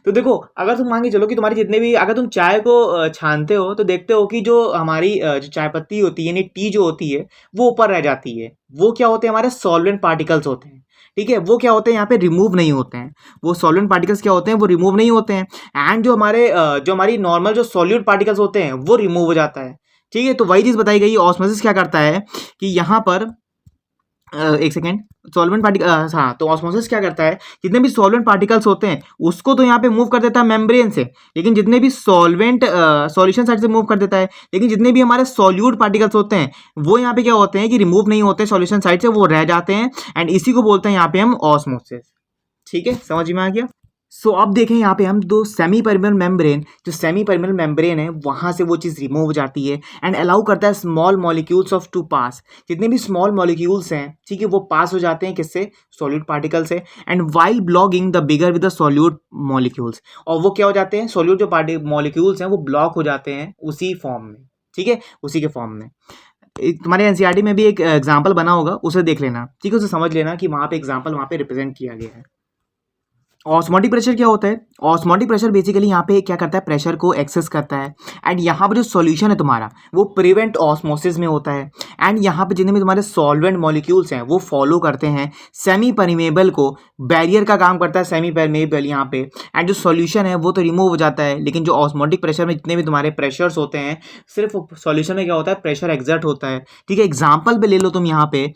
तो देखो अगर तुम मान के चलो कि तुम्हारी जितने भी, अगर तुम चाय को छानते हो तो देखते हो कि जो हमारी जो चाय पत्ती होती है यानी टी जो होती है वो ऊपर रह जाती है, वो क्या होते हैं, हमारे सॉल्वेंट पार्टिकल्स होते हैं, ठीक है। वो क्या होते हैं यहाँ पे रिमूव नहीं होते हैं, वो सॉल्वेंट पार्टिकल्स क्या होते हैं वो रिमूव नहीं होते हैं, एंड जो हमारी नॉर्मल जो सॉल्यूट पार्टिकल्स होते हैं वो रिमूव हो जाता है, ठीक है। तो वही चीज़ बताई गई। ऑस्मोसिस क्या करता है कि यहाँ पर एक सेकेंड, सॉल्वेंट पार्टिकल, हाँ, तो ऑस्मोसिस क्या करता है, जितने भी सॉल्वेंट पार्टिकल्स होते हैं उसको तो यहाँ पे मूव कर देता है मेम्ब्रेन से, लेकिन जितने भी सॉल्यूशन साइड से मूव कर देता है, लेकिन जितने भी हमारे सॉल्यूट पार्टिकल्स होते हैं वो यहाँ पे क्या होते हैं कि रिमूव नहीं होते सॉल्यूशन साइड से, वो रह जाते हैं, एंड इसी को बोलते हैं यहाँ पे हम ऑस्मोसिस, ठीक है। समझ में आ गया। सो अब देखें यहाँ पे हम दो सेमी परमेबल मेम्ब्रेन, जो सेमी परमेबल मेम्ब्रेन है वहाँ से वो चीज़ रिमूव हो जाती है एंड अलाउ करता है स्मॉल मॉलिक्यूल्स ऑफ टू पास, जितने भी स्मॉल मॉलिक्यूल्स हैं, ठीक है, वो पास हो जाते हैं किससे, सॉल्यूट पार्टिकल से, and while blocking the bigger with the solute molecules, और वो क्या हो जाते हैं, सॉल्यूट जो मॉलिक्यूल्स हैं वो ब्लॉक हो जाते हैं उसी फॉर्म में, ठीक है, उसी के फॉर्म में। तुम्हारे एनसीईआरटी में भी एक एग्जाम्पल बना होगा, उसे देख लेना, ठीक है, उसे समझ लेना कि वहाँ पे एग्जाम्पल वहाँ पे रिप्रेजेंट किया गया है। ऑस्मोटिक प्रेशर क्या होता है, ऑस्मोटिक प्रेशर बेसिकली यहाँ पे क्या करता है, प्रेशर को एक्सेस करता है, एंड यहाँ पे जो सॉल्यूशन है तुम्हारा वो प्रिवेंट ऑस्मोसिस में होता है, एंड यहाँ पे जितने भी तुम्हारे सॉल्वेंट मॉलिक्यूल्स हैं वो फॉलो करते हैं सेमी परमेबल को, बैरियर का काम करता है सेमी परमेबल यहाँ पे, एंड जो सॉल्यूशन है वो तो रिमूव हो जाता है, लेकिन जो ऑस्मोटिक प्रेशर में जितने भी तुम्हारे प्रेशर्स होते हैं, सिर्फ सॉल्यूशन में क्या होता है, प्रेशर एक्सर्ट होता है, ठीक है। एग्जाम्पल पे ले लो तुम यहाँ पे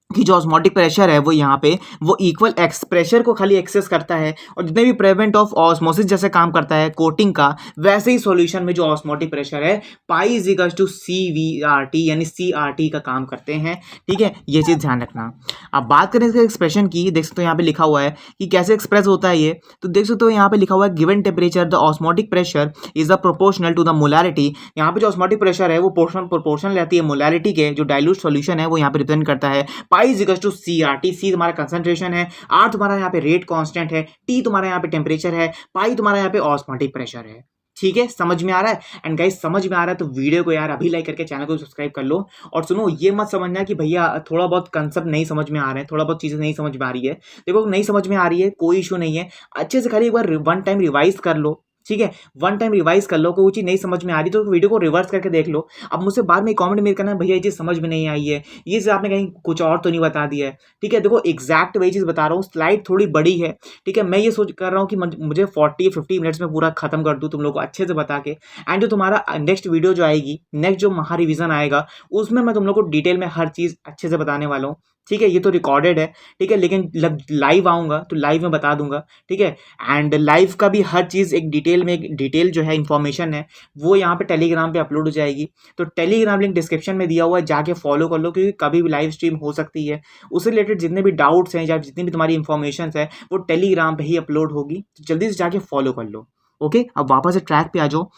कि जो ऑस्मोटिक प्रेशर है वो यहाँ पे वो इक्वल प्रेशर को खाली एक्सेस करता है, और जितने भी प्रेवेंट ऑफ ऑस्मोसिस जैसे काम करता है कोटिंग का, वैसे ही सॉल्यूशन में जो ऑस्मोटिक प्रेशर है pi is equals to CVRT यानी CRT का काम करते हैं। ठीक है, ये चीज़ ध्यान रखना। अब बात करें इसके एक्सप्रेशन की, देख सकते हो यहाँ पे लिखा हुआ है कि कैसे एक्सप्रेस होता है ये, तो देख सकते हो यहाँ पे लिखा हुआ है given temperature the osmotic pressure is the proportional to the molarity. यहाँ पे जो ऑस्मोटिक प्रेशर है वो प्रोपोर्शनल रहती है मोलारिटी के, जो डाइल्यूट सॉल्यूशन है वो यहाँ पे रिप्रेजेंट करता है। Pi is equals to CRT, C तुम्हारा कंसंट्रेशन है, R तुम्हारा यहाँ पे रेट कांस्टेंट है, T तुम्हारा यहाँ पे टेम्परेचर है, पाई तुम्हारा यहाँ पे ऑस्मोटिक प्रेशर है। ठीक है, समझ में आ रहा है? एंड गाइस समझ में आ रहा है तो वीडियो को यार अभी लाइक करके चैनल को सब्सक्राइब कर लो। और सुनो, ये मत समझना कि भैया थोड़ा बहुत कंसेप्ट नहीं समझ में आ रहे हैं, थोड़ा बहुत चीज़ें नहीं समझ में आ रही है। देखो, नहीं समझ में आ रही है कोई इशू नहीं है, अच्छे से खाली एक बार वन टाइम रिवाइज कर लो। ठीक है, वन टाइम रिवाइज कर लो। कोई चीज़ नहीं समझ में आ रही तो वीडियो को रिवर्स करके देख लो। अब मुझसे बाद में कमेंट में करना, भैया ये चीज़ समझ में नहीं आई है, ये चीज़ आपने कहीं कुछ और तो नहीं बता दिया है। ठीक है, देखो एग्जैक्ट वही चीज़ बता रहा हूँ, स्लाइड थोड़ी बड़ी है। ठीक है, मैं ये सोच कर रहा हूँ कि मुझे 40-50 मिनट्स में पूरा खत्म कर दूँ तुम लोग को अच्छे से बता के। एंड जो तुम्हारा नेक्स्ट वीडियो जो आएगी, नेक्स्ट जो महा रिवीजन आएगा, उसमें मैं तुम लोग को डिटेल में हर चीज़ अच्छे से बताने वाला हूँ। ठीक है, ये तो रिकॉर्डेड है। ठीक है, लेकिन लाइव आऊँगा तो लाइव में बता दूंगा। ठीक है, एंड लाइव का भी हर चीज़ एक डिटेल में, एक डिटेल जो है इन्फॉर्मेशन है वो यहाँ पे टेलीग्राम पे अपलोड हो जाएगी। तो टेलीग्राम लिंक डिस्क्रिप्शन में दिया हुआ है, जाके फॉलो कर लो, क्योंकि कभी भी लाइव स्ट्रीम हो सकती है। उससे रिलेटेड जितने भी डाउट्स हैं या जितनी भी तुम्हारी इन्फॉर्मेशन है वो टेलीग्राम पे ही अपलोड होगी, तो जल्दी से जाके फॉलो कर लो। ओके, अब वापस से ट्रैक पे आ जाओ।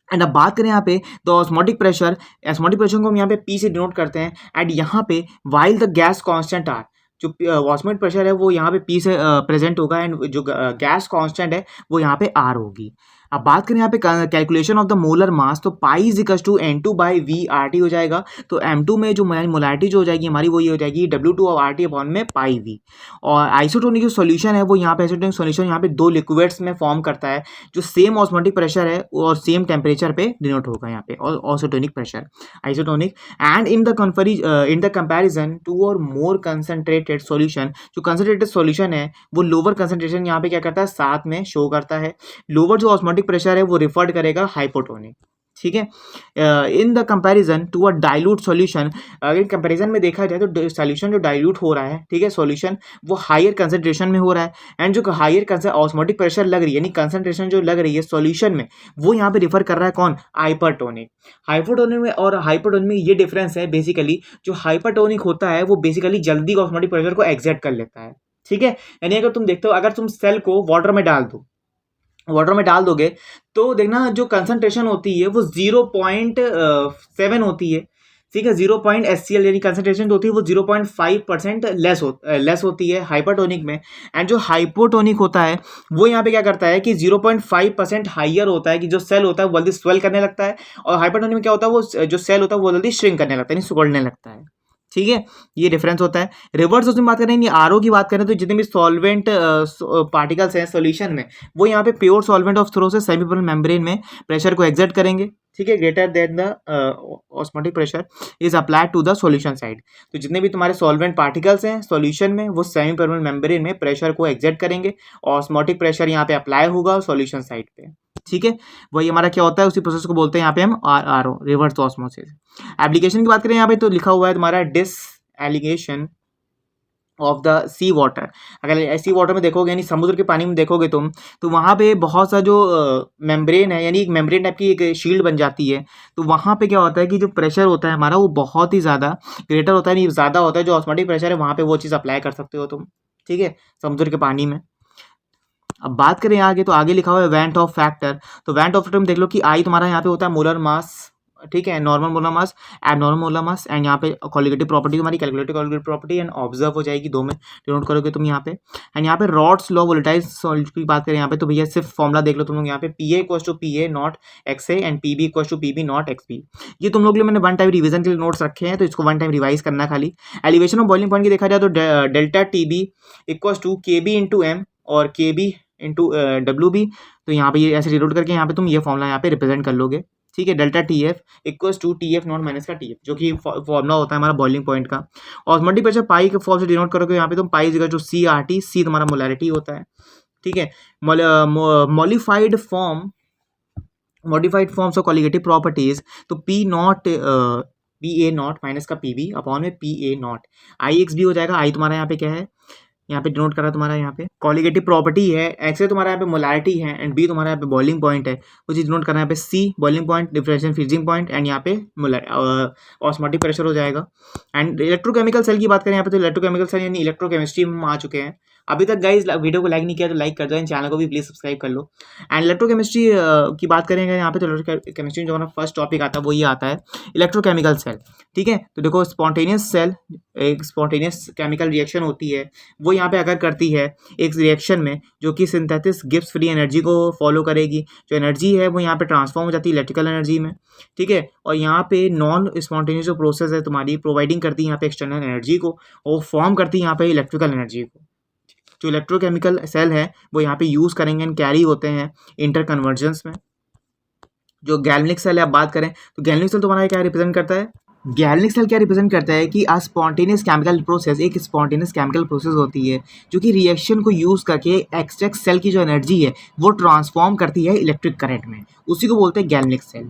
एंड अब बात करें यहाँ पे तो ऑस्मोटिक प्रेशर को हम यहाँ पे P से डिनोट करते हैं। एंड यहाँ पे while the gas constant R, जो ऑस्मोटिक प्रेशर है वो यहाँ पे P से प्रेजेंट होगा, एंड जो गैस कांस्टेंट है वो यहाँ पे R होगी। अब बात करें यहाँ पे calculation of the molar mass, तो पाई इज इक्वल्स टू N2/V/RT हो जाएगा। तो M2 में जो मोलारिटी जो हो जाएगी हमारी, वो ये हो जाएगी W2 और RT अपॉन में पाई V। और आइसोटोनिक जो सोल्यूशन है वो यहाँ पे, आइसोटोनिक सोल्यूशन यहाँ पे दो लिक्विड्स में फॉर्म करता है, जो सेम ऑस्मोटिक प्रेशर है और सेम टेम्परेचर पे डिनोट होगा यहाँ पे, और isotonic pressure, isotonic. And in the comparison to और मोर कंसंट्रेटेड सॉल्यूशन, जो कंसंट्रेटेड सॉल्यूशन है वो लोअर कंसंट्रेशन यहाँ पे क्या करता है, साथ में शो करता है। लोअर जो ऑस्मोटिक प्रेशर है वो रिफर्ड करेगा हाइपोटोनिक। ठीक है, in the comparison to a dilute solution, अगर कंपैरिजन में देखा जाए तो सॉल्यूशन जो डाइल्यूट हो रहा है, ठीक है, सॉल्यूशन वो हायर कंसंट्रेशन में हो रहा है। एंड जो हायर ऑस्मोटिक प्रेशर लग रही है, यानी कंसंट्रेशन जो लग रही है सॉल्यूशन में, वो यहाँ पे रिफर कर रहा है कौन, हाइपरटोनिक। हाइपोटोनिक में और हाइपरटोनिक में ये डिफरेंस है बेसिकली, जो हाइपरटोनिक होता है वो बेसिकली जल्दी ऑस्मोटिक प्रेशर को एग्जैक्ट कर लेता है। ठीक है, यानी अगर तुम देखते हो, अगर तुम सेल को वाटर में डाल दोगे तो देखना जो कंसंट्रेशन होती है वो 0.7 होती है। ठीक है, 0. SCL यानी कंसंट्रेशन जो होती है वो 0.5% लेस होती है हाइपरटोनिक में। एंड जो हाइपोटोनिक होता है वो यहाँ पे क्या करता है कि 0.5% हाइयर होता है, कि जो सेल होता है वो जल्दी स्वेल करने लगता है। और हाइपरटोनिक में क्या होता है, वो जो सेल होता है वो जल्दी श्रिंक करने लगता है, यानी सिकुड़ने लगता है। ठीक है, ये डिफरेंस होता है। रिवर्स उसमें बात करें, RO की बात करें तो जितने भी सॉल्वेंट पार्टिकल्स हैं सॉल्यूशन में, वो यहाँ पे प्योर सॉल्वेंट ऑफ थ्रो से सेमीपर्मेनेंट मेम्ब्रेन में प्रेशर को एग्जर्ट करेंगे। ठीक है, greater than the osmotic pressure is applied to the solution side. तो जितने भी तुम्हारे सॉल्वेंट पार्टिकल्स हैं सॉल्यूशन में, वो सेमीपर्मेनेंट मेम्ब्रेन में प्रेशर को एग्जर्ट करेंगे, ऑस्मोटिक प्रेशर यहाँ पे अप्लाई होगा सॉल्यूशन साइड पे। ठीक है, वही हमारा क्या होता है, उसी प्रोसेस को बोलते हैं यहाँ पे हम RO, रिवर्स ऑस्मोसिस। एप्लीकेशन की बात करें यहाँ पे तो लिखा हुआ है तुम्हारा डिसएलिगेशन ऑफ द सी वाटर। अगर सी वाटर में देखोगे, यानी समुद्र के पानी में देखोगे तुम, तो वहाँ पे बहुत सा जो मेम्ब्रेन है, यानी एक मेम्ब्रेन टाइप की एक शील्ड बन जाती है। तो वहाँ पे क्या होता है कि जो प्रेशर होता है हमारा वो बहुत ही ज़्यादा ग्रेटर होता है, नहीं ज़्यादा होता है, जो ऑस्मोटिक प्रेशर है वहाँ पे वो चीज़ अप्लाई कर सकते हो तुम। ठीक है, समुद्र के पानी में। अब बात करें आगे तो आगे लिखा हुआ है वेंट ऑफ फैक्टर। तो वेंट ऑफ फैक्टर में देख लो कि आई तुम्हारा यहाँ पे होता है मोलर मास, ठीक है, normal molar mass, abnormal molar mass. And यहाँ पे कॉलिगेटिव प्रॉपर्टी तुम्हारी calculative colligative property and observe हो जाएगी, दो में डिनोट करोगे तुम यहाँ पे। एंड यहाँ पे रॉड्स लॉ वोलेटाइल सॉल्यूट की बात करें यहाँ पे तो भैया सिर्फ फॉर्मुला देख लो तुम लोग यहाँ पे, PA equals to PA naught XA and PB equals to PB naught XB। ये तुम लोग के लिए मैंने वन टाइम रिवीजन के लिए नोट्स रखे हैं, तो इसको वन टाइम रिवाइज करना खाली। एलिवेशन ऑफ बॉइलिंग पॉइंट की देखा जाए तो delta TB equals to KB into M और KB इंटू WB। तो यहाँ पे ये ऐसे डिनोट करके यहाँ पे तुम ये फॉर्मुला यहाँ पे रिप्रेजेंट कर लोगे। ठीक है, delta TF equals to TF not minus का TF, जो कि फॉर्मुला होता है हमारा बॉइलिंग पॉइंट का। ऑस्मोटिक प्रेशर पाई के फॉर्म से डिनोट करोगे यहाँ पे तुम pi equal to CRT, C तुम्हारा मोलैरिटी होता है। ठीक है, modified forms of colligative properties, तो P नॉट PA0 माइनस का PB अपॉन में PA0, IX भी हो जाएगा। I तुम्हारा यहाँ पे क्या है, यहाँ पे डिनोट करा तुम्हारा यहाँ पे कॉलिगेटिव प्रॉपर्टी है, एक्स है तुम्हारा यहाँ पे मोलारिटी है, एंड बी तुम्हारा यहाँ पे बॉइलिंग पॉइंट है, वो चीज डिनोट करना है यहाँ पे C boiling point, differential freezing point, and यहाँ पे ऑस्मोटिक प्रेशर हो जाएगा। एंड इलेक्ट्रोकेमिकल सेल की बात करें यहाँ पे, तो इलेक्ट्रोकेमिकल सेल यानी इलेक्ट्रोकेमिस्ट्री में हम आ चुके हैं। अभी तक गाइस वीडियो को लाइक नहीं किया तो लाइक कर दो, एंड चैनल को भी प्लीज सब्सक्राइब कर लो। एंड इलेक्ट्रोकेमिस्ट्री की बात करेंगे यहाँ पे, तो इलेक्ट्रोकेमिस्ट्री में जो हमारा फर्स्ट टॉपिक आता है वो ये आता है इलेक्ट्रोकेमिकल सेल। ठीक है, तो देखो स्पॉन्टेनियस सेल एक स्पॉन्टेनियस केमिकल रिएक्शन होती है, वो यहाँ पे अगर करती है एक रिएक्शन में जो कि सिंथेसिस गिब्स फ्री एनर्जी को फॉलो करेगी। जो एनर्जी है वो यहाँ पे ट्रांसफॉर्म हो जाती है इलेक्ट्रिकल एनर्जी में। ठीक है, और यहाँ पे नॉन स्पॉन्टेनियस जो प्रोसेस है तुम्हारी प्रोवाइडिंग करती है यहाँ पे एक्सटर्नल एनर्जी को, और फॉर्म करती है यहाँ पे इलेक्ट्रिकल एनर्जी को। जो इलेक्ट्रोकेमिकल सेल है वो यहाँ पे यूज करेंगे एंड कैरी होते हैं इंटर कन्वर्जेंस में। जो गैल्वेनिक सेल है आप बात करें, तो गैल्वेनिक सेल तुम्हारा क्या रिप्रेजेंट करता है, गैल्वेनिक सेल क्या रिप्रेजेंट करता है कि आ स्पॉन्टेनियस केमिकल प्रोसेस, एक स्पॉन्टेनियस केमिकल प्रोसेस होती है जो कि रिएक्शन को यूज करके एक्सट्रैक्ट सेल की जो एनर्जी है वो ट्रांसफॉर्म करती है इलेक्ट्रिक करंट में, उसी को बोलते हैं गैल्वेनिक सेल।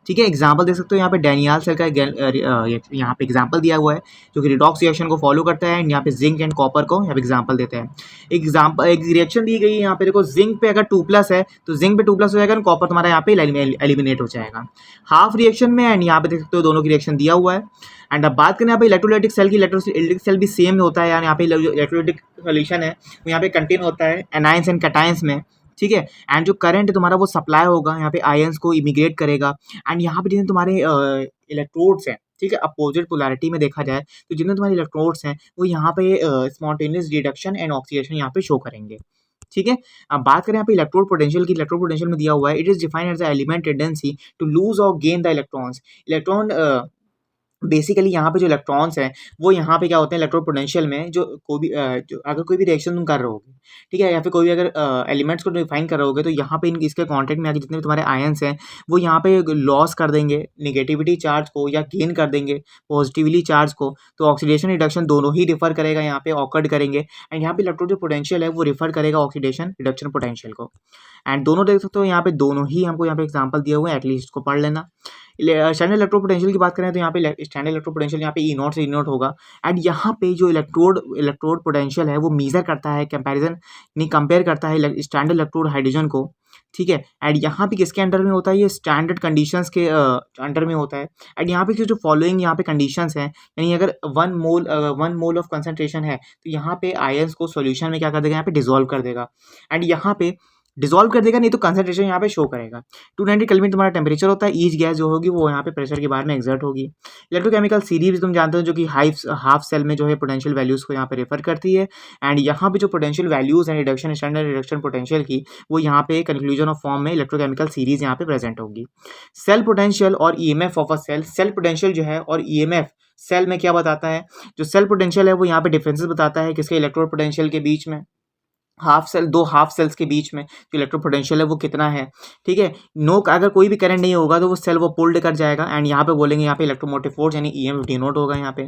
ठीक है, एग्जांपल देख सकते हो यहाँ पे डैनियल सेल का यहाँ पे एग्जांपल दिया हुआ है जो कि रिडॉक्स रिएक्शन को फॉलो करता है, एंड यहाँ पे जिंक एंड कॉपर को यहाँ पे एग्जांपल देते हैं। एग्जांपल एक रिएक्शन दी गई है यहाँ पे, देखो जिंक पे अगर 2+ है तो जिंक पे 2+ हो जाएगा, एंड कॉपर तुम्हारा यहाँ पे एलिमिनेट हो जाएगा हाफ रिएक्शन में। एंड यहाँ पे देख सकते हो दोनों की रिएक्शन दिया हुआ है। एंड अब बात करें यहाँ पे इलेक्ट्रोलाइटिक सेल की, इलेक्ट्रोलाइटिक सेल भी सेम होता है, यानी यहाँ पे इलेक्ट्रोलाइटिक सोल्यूशन है वो यहाँ पे कंटेन होता है एनायंस एंड कैटायंस में। ठीक है, एंड जो करंट है तुम्हारा वो सप्लाई होगा यहाँ पे आयंस को इमिग्रेट करेगा। एंड यहाँ पे जितने तुम्हारे इलेक्ट्रोड्स हैं, ठीक है, अपोजिट पोलैरिटी में देखा जाए तो जितने तुम्हारे इलेक्ट्रोड्स हैं वो यहाँ पे स्पॉन्टेनियस रिडक्शन एंड ऑक्सीडेशन यहाँ पे शो करेंगे। ठीक है, अब बात करें यहाँ पे इलेक्ट्रोड पोटेंशियल की, इलेक्ट्रोड पोटेंशियल में दिया हुआ है it is defined as the element tendency to lose और gain the electrons. Electron basically यहाँ पे जो इलेक्ट्रॉन्स हैं वो यहाँ पे क्या होते हैं इलेक्ट्रोड पोटेंशियल में, जो कोई भी जो अगर कोई भी रिएक्शन तुम कर रहे होगे, ठीक है, या फिर कोई भी अगर एलिमेंट्स को डिफाइन कर रहे होगे, तो यहाँ पे इसके कॉन्टेक्ट में आके जितने भी तुम्हारे आयंस हैं वो यहाँ पे लॉस कर देंगे निगेटिविटी चार्ज को या गेन कर देंगे पॉजिटिवली चार्ज को। तो ऑक्सीडेशन रिडक्शन दोनों ही रिफर करेगा यहाँ पे ऑकर्ड करेंगे, एंड यहाँ पे इलेक्ट्रोड जो पोटेंशियल है वो रिफर करेगा ऑक्सीडेशन रिडक्शन पोटेंशियल को। एंड दोनों देख सकते हो यहाँ पे दोनों ही हमको यहाँ पे एग्जाम्पल दिया हुआ है, एटलीस्ट इसको पढ़ लेना। स्टैंडर्ड इलेक्ट्रोड पोटेंशियल की बात करें तो यहाँ पे स्टैंडर्ड इलेक्ट्रोड पोटेंशियल यहाँ पे E0 से E0 होगा। एंड यहाँ पे जो इलेक्ट्रोड पोटेंशियल है वो मेजर करता है कंपैरिजन नहीं कंपेयर करता है स्टैंडर्ड इलेक्ट्रोड हाइड्रोजन को। ठीक है, एंड यहाँ पे किसके अंडर में होता है, ये स्टैंडर्ड कंडीशंस के अंडर में होता है। एंड यहाँ पे जो फॉलोइंग यहाँ पे कंडीशंस हैं, यानी अगर 1 मोल ऑफ कंसंट्रेशन है तो यहाँ पे आयंस को सॉल्यूशन में क्या कर देगा, यहाँ पे डिसॉल्व कर देगा, एंड यहाँ पे डिसॉल्व कर देगा, नहीं तो कंसंट्रेशन यहाँ पे शो करेगा। 290 केल्विन तुम्हारा टेम्परेचर होता है, ईच गैस जो होगी वो यहाँ पे प्रेशर के बारे में एग्जर्ट होगी। इलेक्ट्रोकेमिकल सीरीज तुम जानते हो जो कि हाफ सेल में जो है पोटेंशियल वैल्यूज को यहाँ पे रेफर करती है। एंड यहाँ पे जो पोटेंशियल वैल्यूज हैं रिडक्शन स्टैंडर्ड रिडक्शन पोटेंशियल की, वो यहाँ पे कंक्लूजन ऑफ फॉर्म में इलेक्ट्रोकेमिकल सीरीज यहाँ पे प्रेजेंट होगी। सेल पोटेंशियल और EMF of a cell, cell potential जो है और EMF सेल में क्या बताता है, जो सेल पोटेंशियल है वो यहाँ पे डिफरेंसेस बताता है किसके इलेक्ट्रोड पोटेंशियल के बीच में, दो हाफ सेल्स के बीच में जो इलेक्ट्रिक पोटेंशियल है वो कितना है। ठीक है, नो अगर कोई भी करंट नहीं होगा तो वो सेल वो पुल्ड कर जाएगा, एंड यहाँ पे बोलेंगे यहाँ पे इलेक्ट्रोमोटिव फोर्स यानी EMF डिनोट होगा यहाँ पे।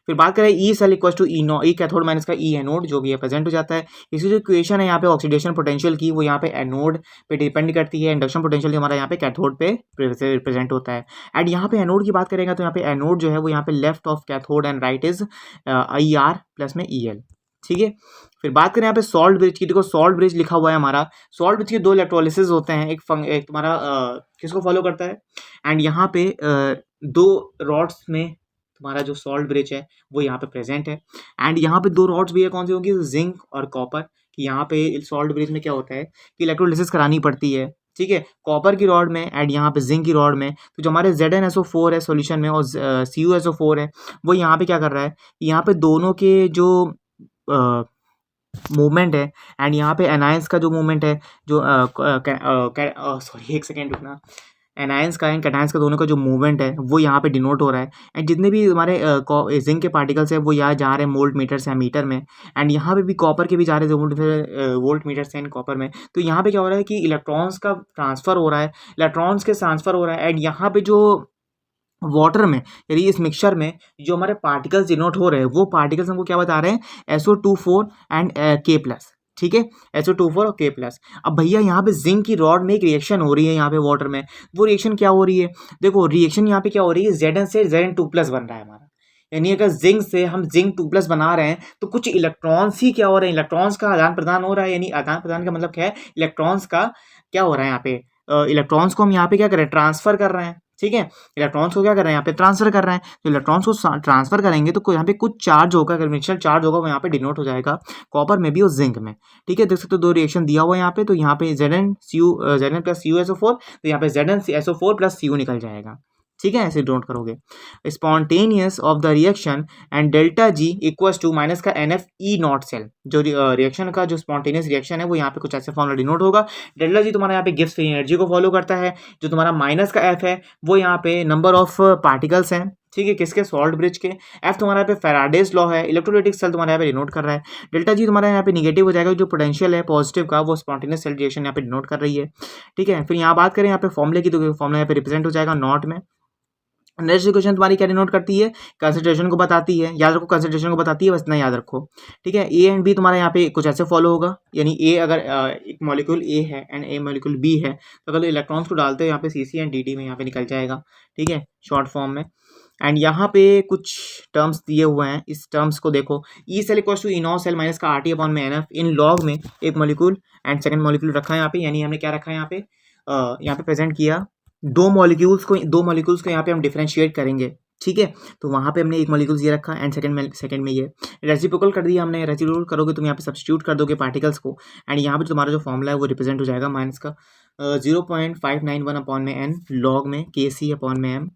फिर बात करें E cell equal to E cathode minus का ई एनोड जो भी है प्रेजेंट हो जाता है। इसकी जो इक्वेशन है यहाँ पे ऑक्सीडेशन पोटेंशियल की वो यहाँ पे एनोड पे डिपेंड करती है, इंडक्शन पोटेंशियल हमारा यहाँ पे कैथोड पे रिप्रेजेंट होता है। एंड यहाँ पे एनोड की बात करेंगे तो यहाँ पे एनोड जो है वो यहाँ पे left of cathode and right is IR plus में EL। ठीक है, फिर बात करें यहाँ पे सॉल्ट ब्रिज की, देखो सॉल्ट ब्रिज लिखा हुआ है हमारा, सॉल्ट ब्रिज के दो इलेक्ट्रोलिसिस होते हैं, एक तुम्हारा किसको फॉलो करता है, एंड यहाँ पे दो रॉड्स में तुम्हारा जो सॉल्ट ब्रिज है वो यहाँ पे प्रेजेंट है। एंड यहाँ पे दो रॉड्स भी है, कौन सी होगी, जिंक और कॉपर, कि यहाँ पे सॉल्ट ब्रिज में क्या होता है कि इलेक्ट्रोलिसिस करानी पड़ती है। ठीक है, कॉपर की रॉड में एंड यहाँ पे जिंक की रॉड में, तो जो हमारे ZnSO4 है सॉल्यूशन में और CuSO4 है वो यहाँ पे क्या कर रहा है, यहाँ पे दोनों के जो मूवमेंट है, एंड यहाँ पे एनायंस का जो मूवमेंट है जो सॉरी एक सेकेंड रुकना, एनायंस का एंड कैटायंस का दोनों का जो मूवमेंट है वो यहाँ पे डिनोट हो रहा है। एंड जितने भी हमारे जिंक के पार्टिकल्स हैं वो यहाँ जा रहे हैं वोल्ट मीटर से मीटर में, एंड यहाँ पे भी कॉपर के भी जा रहे हैं वोल्ट मीटर से एंड कॉपर में। तो यहाँ पे क्या हो रहा है कि इलेक्ट्रॉन्स का ट्रांसफर हो रहा है, इलेक्ट्रॉन्स के ट्रांसफर हो रहा है, एंड यहाँ पे जो वाटर में यानी इस मिक्सचर में जो हमारे पार्टिकल्स डिनोट हो रहे हैं वो पार्टिकल्स हमको क्या बता रहे हैं, SO24 एंड K+। ठीक है, SO2 और K+। अब भैया यहाँ पे जिंक की रॉड में एक रिएक्शन हो रही है यहाँ पे वाटर में, वो रिएक्शन क्या हो रही है, देखो रिएक्शन यहाँ पे क्या हो रही है, Zn से Zn2+ बन रहा है हमारा, यानी अगर जिंक से हम जिंक 2+ बना रहे हैं तो कुछ इलेक्ट्रॉन्स ही क्या हो रहे हैं, इलेक्ट्रॉन्स का आदान प्रदान हो रहा है, यानी आदान प्रदान का मतलब क्या है, इलेक्ट्रॉन्स का क्या हो रहा है यहाँ पे, इलेक्ट्रॉन्स को हम यहाँ पे क्या कर रहे हैं, ट्रांसफर कर रहे हैं, ठीक है, इलेक्ट्रॉन्स को क्या कर रहे हैं यहाँ पे, ट्रांसफर कर रहे हैं, तो इलेक्ट्रॉन्स को ट्रांसफर करेंगे तो यहाँ पे कुछ चार्ज होगा, ग्रेविटेशनल चार्ज होगा, वो यहाँ पे डिनोट हो जाएगा कॉपर में भी और जिंक में, ठीक है, देख सकते हो 2 रिएक्शन दिया हुआ है यहाँ पे, तो यहाँ पे Zn+CuSO4, तो यहाँ पे ZnSO4+Cu निकल जाएगा, ठीक है, ऐसे नोट करोगे, spontaneous of the reaction and delta G equals to minus का NF(E0) सेल, जो रिएक्शन का जो स्पॉन्टेनियस रिएक्शन है वो यहाँ पे कुछ ऐसे फॉर्मूला डिनोट होगा, डेल्टा जी तुम्हारा यहाँ पे गिब्स फ्री एनर्जी को फॉलो करता है, जो तुम्हारा माइनस का F है वो यहाँ पे नंबर ऑफ पार्टिकल्स हैं, ठीक है, किसके, सॉल्ट ब्रिज के, F तुम्हारा यहाँ पे फैराडेज लॉ है, इलेक्ट्रोलाइटिक सेल तुम्हारा यहाँ पे डिनोट कर रहा है, डेल्टा जी तुम्हारा यहाँ पे निगेटिव हो जाएगा, जो पोटेंशियल है पॉजिटिव का वो स्पॉन्टेनियस सेल रिएक्शन यहाँ पे डिनोट कर रही है, ठीक है, फिर यहाँ बात करें यहाँ पे फॉर्मूले की, तो फॉर्मूला यहाँ पे रिप्रेजेंट हो जाएगा नॉट में, नेक्स्ट इक्वेशन तुम्हारी क्या डिनोट करती है, कंसंट्रेशन को बताती है, याद रखो कंसंट्रेशन को बताती है, बस इतना याद रखो, ठीक है, ए एंड बी तुम्हारा यहाँ पे कुछ ऐसे फॉलो होगा, यानी ए अगर एक मॉलिक्यूल ए है एंड ए मॉलिक्यूल बी है, तो अगर इलेक्ट्रॉन्स को डालते हो यहाँ पे CC एंड DD में यहाँ पे निकल जाएगा, ठीक है, शॉर्ट फॉर्म में, एंड यहाँ पे कुछ टर्म्स दिए हुए हैं, इस टर्म्स को देखो, E cell equals to E naught cell minus का RT/NF इन लॉग में एक मॉलिक्यूल एंड सेकंड मॉलिक्यूल रखा है यहाँ पे, यानी हमने क्या रखा है यहाँ पे प्रेजेंट किया, दो मॉलिक्यूल्स को यहाँ पे हम डिफरेंशिएट करेंगे, ठीक है, तो वहाँ पे हमने एक मॉलिक्यूल्स ये रखा एंड सेकंड में ये रेसिप्रोकल कर दिया हमने, रेसिप्रोकल करोगे तुम यहाँ पे सब्स्टिट्यूट कर दोगे पार्टिकल्स को, एंड यहाँ पे तुम्हारा जो फॉर्मूला है वो रिप्रेजेंट हो जाएगा माइनस का 0.591/n लॉग में KC/m।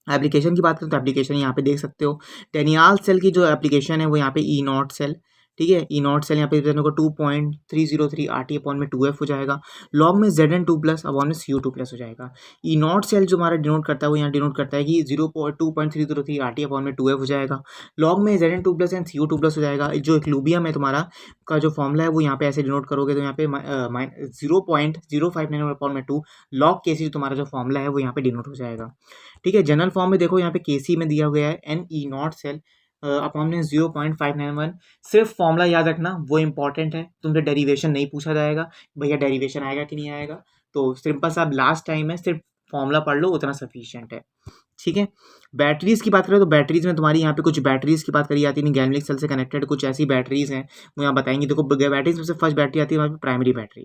एप्लीकेशन की बात करें तो एप्लीकेशन यहाँ पे देख सकते हो, टेनियाल सेल की जो एप्लीकेशन है वो यहाँ पे E0 सेल, ठीक है, E0 सेल यहाँ पे को 2.303 RT/2F हो जाएगा, लॉग में Zn2+/Cu2+ हो जाएगा, E0 सेल जो हमारा डिनोट करता है वो यहाँ डिनोट करता है कि 2.303 RT/2F हो जाएगा, लॉग में Zn2+ एंड Cu2+ हो जाएगा, जो इक्लूबियम है तुम्हारा का जो फॉर्मूला है वो यहाँ पे ऐसे डिनोट करोगे तो यहाँ पे 0.0591/2 लॉग KC तुम्हारा जो फॉर्मूला है वो यहाँ पे डिनोट हो जाएगा, ठीक है, जनरल फॉर्म में देखो यहाँ पे KC में दिया गया है NE0 सेल अपॉन में 0.591, सिर्फ फॉर्मूला याद रखना वो इंपॉर्टेंट है, तुमसे डेरिवेशन नहीं पूछा जाएगा, भैया डेरिवेशन आएगा कि नहीं आएगा, तो सिंपल सा लास्ट टाइम है, सिर्फ फॉर्मूला पढ़ लो उतना सफिशिएंट है, ठीक है। बैटरीज की बात करें तो बैटरीज में तुम्हारी यहाँ पे कुछ बैटरीज की बात करी जाती है, गैल्वेनिक सेल से कनेक्टेड कुछ ऐसी बैटरीज हैं वो यहाँ बताएंगे, देखो बैटरीज में से फर्स्ट बैटरी आती है वहाँ पे प्राइमरी बैटरी।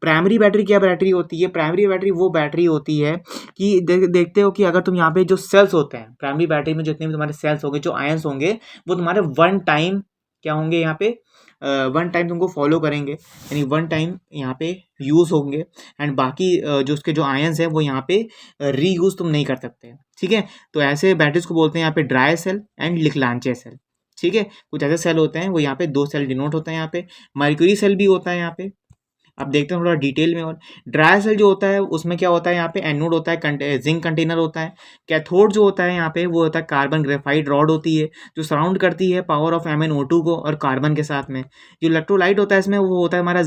प्राइमरी बैटरी क्या बैटरी होती है, प्राइमरी बैटरी वो बैटरी होती है कि देखते हो कि अगर तुम यहाँ पे जो सेल्स होते हैं प्राइमरी बैटरी में, जितने भी तुम्हारे सेल्स होंगे, जो आयंस होंगे वो तुम्हारे वन टाइम क्या होंगे यहाँ पे, वन टाइम तुमको फॉलो करेंगे, यानी वन टाइम यहाँ पे यूज़ होंगे, एंड बाकी जो उसके जो आयंस है वो यहाँ पे रीयूज़ तुम नहीं कर सकते, ठीक है, तो ऐसे बैटरीज को बोलते हैं यहाँ पे ड्राई सेल एंड लिक्लांचे सेल, ठीक है, कुछ ऐसे सेल होते हैं वो यहाँ पे 2 सेल डिनोट होता है, यहाँ पे मर्क्यूरी सेल भी होता है यहाँ पे, अब देखते हैं थोड़ा डिटेल में। और ड्राई सेल जो होता है उसमें क्या होता है, यहाँ पे एनोड होता है, जिंक कंटेनर होता है, कैथोड जो होता है यहाँ पे वो होता है कार्बन ग्रेफाइट रॉड होती है जो सराउंड करती है पावर ऑफ MnO2 को और कार्बन के साथ में। जो इलेक्ट्रोलाइट होता है इसमें वो होता है हमारा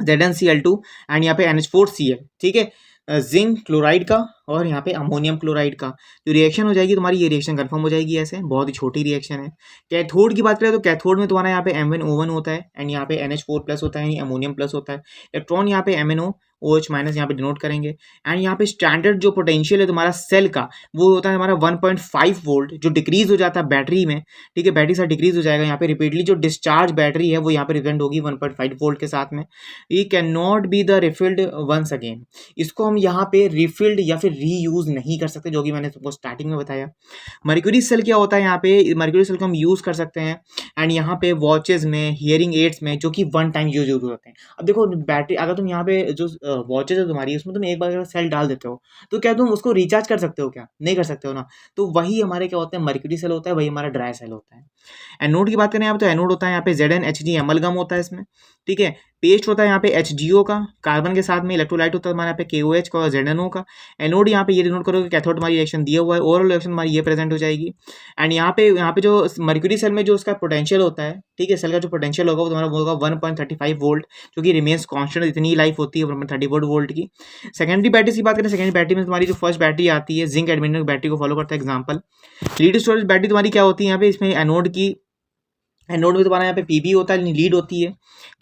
ZnCl2 एंड यहाँ पे NH4Cl, ठीक है, जिंक क्लोराइड का और यहाँ पे अमोनियम क्लोराइड का जो रिएक्शन हो जाएगी तुम्हारी, ये रिएक्शन कंफर्म हो जाएगी, ऐसे बहुत ही छोटी रिएक्शन है। कैथोड की बात करें तो कैथोड में तुम्हारा यहाँ पे M1O1 होता है एंड यहाँ पे NH4+ होता है, यानी अमोनियम प्लस होता है, इलेक्ट्रॉन यहाँ पे MnOH- यहाँ पे डिनोट करेंगे। एंड यहाँ पे स्टैंडर्ड जो पोटेंशियल है तुम्हारा सेल का वो होता है हमारा 1.5 वोल्ट, जो डिक्रीज हो जाता है बैटरी में, ठीक है, बैटरी से डिक्रीज हो जाएगा। यहाँ पे रिपीटली जो डिस्चार्ज बैटरी है वो यहाँ पे रिप्रेजेंट होगी 1.5 वोल्ट के साथ में। ये can not be the refilled once again, इसको हम यहाँ पे रिफिल्ड या फिर रीयूज नहीं कर सकते, जो कि मैंने तुमको स्टार्टिंग में बताया। मर्क्यूरी सेल क्या होता है, यहाँ पे मर्क्यूरी सेल को हम यूज कर सकते हैं एंड यहाँ पे वॉचेज में, हियरिंग एड्स में, जो कि वन टाइम यूज होते हैं। अब देखो बैटरी, अगर तुम यहाँ पे जो वॉचेज है तुम्हारी उसमें तुम एक बार अगर सेल डाल देते हो तो क्या तुम उसको रिचार्ज कर सकते हो, क्या नहीं कर सकते हो ना। तो वही हमारे क्या होते हैं, मर्क्यूरी सेल होता है, वही हमारा ड्राई सेल होता है। एनोड की बात करें यहाँ पे तो एनोड होता है यहाँ पे ZnHg एमलगम होता है इसमें, ठीक है। पेस्ट होता है यहाँ पे HgO का, कार्बन के साथ में इलेक्ट्रोलाइट होता है हमारे यहाँ पे KOH का और ZnO का। एनोड यहाँ पे ये डिनोट करोगे, कैथोड हमारी रिएक्शन दिया हुआ है, ओवरऑल रिएक्शन हमारी ये प्रेजेंट हो जाएगी। एंड यहाँ पे जो मर्क्यूरी सेल में जो उसका पोटेंशियल होता है, ठीक है, सेल का जो पोटेंशियल होगा वो तुम्हारा होगा 1.35 वोल्ट, जो कि रिमेन्स कांस्टेंट, इतनी लाइफ होती है 1.30 वोल्ट की। सेकेंडरी बैटरी की बात करें, सेकेंडरी बैटरी में तुम्हारी जो फर्स्ट बैटरी आती है जिंक एडमिनर बैटरी को फॉलो करता है एग्जाम्पल। लीड स्टोरेज बैटरी तुम्हारी क्या होती है यहाँ पे, इसमें एनोड की एनोड में तुम्हारा यहाँ पे पीबी होता है यानी लीड होती है।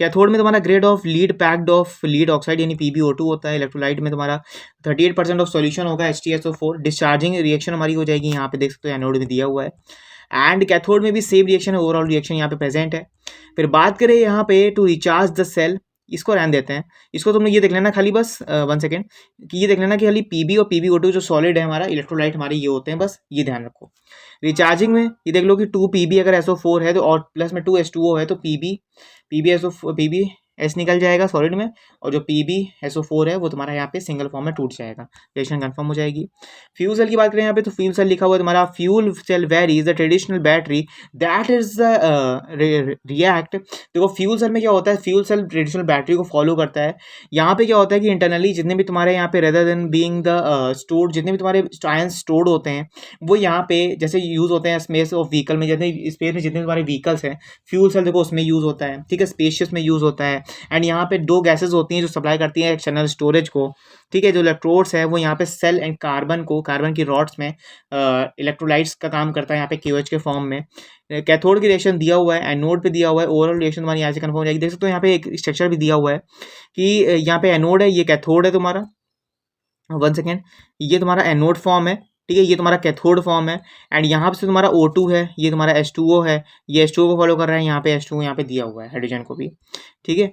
कैथोड में तुम्हारा grade of lead packed of lead oxide यानी PbO2 होता है। इलेक्ट्रोलाइट में तुम्हारा 38% ऑफ सॉल्यूशन होगा HTSO4। डिस्चार्जिंग रिएक्शन हमारी हो जाएगी, यहाँ पे देख सकते हो एनोड में दिया हुआ है। एंड कैथोड में भी सेम रिएक्शन है, ओवरऑल रिएक्शन यहाँ पे प्रेजेंट है। फिर बात करें यहाँ पे टू रिचार्ज द सेल, इसको रहने देते हैं। इसको तुमने ये देख लेना खाली बस 1 सेकेंड कि ये देख लेना कि खाली पीबी और PbO2 जो सॉलिड है हमारा इलेक्ट्रोलाइट हमारे ये होते हैं, बस ये ध्यान रखो। रिचार्जिंग में ये देख लो कि 2 Pb अगर SO4 है तो और प्लस में 2H2O है तो PbS निकल जाएगा सॉलिड में, और जो PbSO4 है वो तुम्हारा यहाँ पे सिंगल फॉर्म में टूट जाएगा, रिएक्शन कंफर्म हो जाएगी। फ्यूल सेल की बात करें यहाँ पे तो फ्यूल सेल लिखा हुआ है तुम्हारा fuel cell varies the traditional battery that is react. देखो फ्यूल सेल में क्या होता है, फ्यूल सेल ट्रेडिशनल बैटरी को फॉलो करता है। यहाँ पे क्या होता है कि इंटरनली जितने भी तुम्हारे यहाँ पे rather than being the stored, जितने भी तुम्हारे आयंस स्टोर्ड होते हैं वो यहाँ पे जैसे यूज होते हैं स्पेस ऑफ व्हीकल में, जितने स्पेस में जितने तुम्हारे व्हीकल्स हैं फ्यूल सेल देखो उसमें यूज होता है, ठीक है, स्पेशियस में यूज होता है। एंड यहाँ पे 2 गैसेज होती हैं जो सप्लाई करती हैं एक्सटर्नल स्टोरेज को, ठीक है। जो इलेक्ट्रोड्स है वो यहाँ पे सेल एंड कार्बन को, कार्बन की रॉड्स में इलेक्ट्रोलाइट्स का काम करता है यहाँ पे KOH के फॉर्म में। कैथोड की रिएक्शन दिया हुआ है, एनोड पे दिया हुआ है, ओवरऑल रिएक्शन तुम्हारी यहाँ से कंफर्म हो जाएगी। देख सकते हो यहाँ पे एक स्ट्रक्चर भी दिया हुआ है कि यहाँ पे एनोड है, ये कैथोड है तुम्हारा। 1 सेकेंड, ये तुम्हारा एनोड फॉर्म है, ठीक है, ये तुम्हारा कैथोड फॉर्म है। एंड यहाँ से तुम्हारा O2 है, ये तुम्हारा H2O है, ये H2O को फॉलो कर रहा है, यहाँ पे H2O यहाँ पे दिया हुआ है हाइड्रोजन को भी, ठीक है।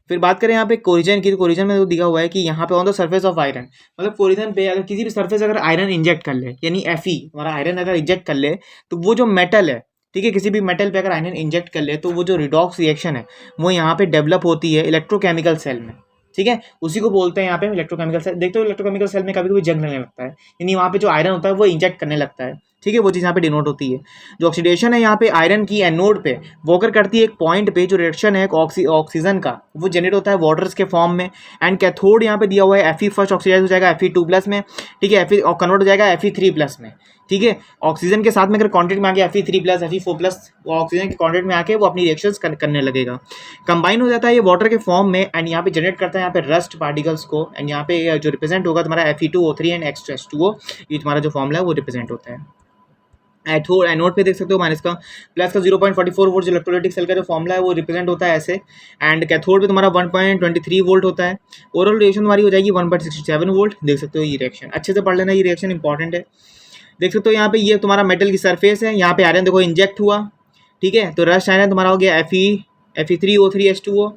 फिर बात करें यहाँ पे कोरिजन की, तो कोरिजन में तो दिया हुआ है कि यहाँ पे on the surface of iron, मतलब कोरिजन पे अगर किसी भी सरफेस अगर आयरन इंजेक्ट कर ले यानी Fe हमारा आयरन अगर इंजेक्ट कर ले तो वो जो मेटल है, ठीक है, किसी भी मेटल पे अगर आयरन इंजेक्ट कर ले तो वो जो रिडॉक्स रिएक्शन है वो यहाँ पे डेवलप होती है इलेक्ट्रोकेमिकल सेल में, ठीक है, उसी को बोलते हैं यहाँ पे इलेक्ट्रोकेमिकल सेल। देखते हो इलेक्ट्रोकेमिकल सेल में कभी कभी जंग लगने लगता है, यानी वहाँ पे जो आयरन होता है वो इंजेक्ट करने लगता है, ठीक है, वो चीज़ यहाँ पे डिनोट होती है। जो ऑक्सीडेशन है यहाँ पे आयरन की एनोड पे वो अगर करती है एक पॉइंट पे, जो रिएक्शन है ऑक्सीजन का वो जनरेट होता है वाटर्स के फॉर्म में। एंड कैथोड यहाँ पे दिया हुआ है Fe फर्स्ट ऑक्सीडाइज हो जाएगा Fe2+ में, ठीक है, Fe और कन्वर्ट हो जाएगा Fe3+ में, ठीक है। ऑक्सीजन के साथ में अगर कॉन्टेक्ट में आके Fe3+, Fe4+, वो ऑक्सीजन के कॉन्टेक्ट में आके वो अपनी रिएक्शंस करने लगेगा, कंबाइन हो जाता है ये वाटर के फॉर्म में। एंड यहाँ पे जनरेट करता है यहाँ पे रस्ट पार्टिकल्स को। एंड यहाँ पे जो रिप्रेजेंट होगा तुम्हारा Fe2O3 एंड H2O, ये तुम्हारा जो फॉर्मूला है वो रिप्रेजेंट होता है। एनोड पे देख सकते हो माइनस का प्लस का 0.44 वोल्ट जो इलेक्ट्रोलाइटिक सेल का जो फॉर्मूला है वो रिप्रेजेंट होता है ऐसे। एंड कैथोड पे तुम्हारा 1.23 वोल्ट होता है। ओवरऑल रिएक्शन तुम्हारी हो जाएगी 1.67 वोल्ट। देख सकते हो ये रिएक्शन अच्छे से पढ़ लेना, ये रिएक्शन इंपॉर्टेंट है। देख सकते हो यहाँ पे ये तुम्हारा मेटल की सरफेस है, यहाँ पे आयरन देखो इंजेक्ट हुआ, ठीक है, तो रस्ट आयरन तुम्हारा हो गया Fe3O3 H2O,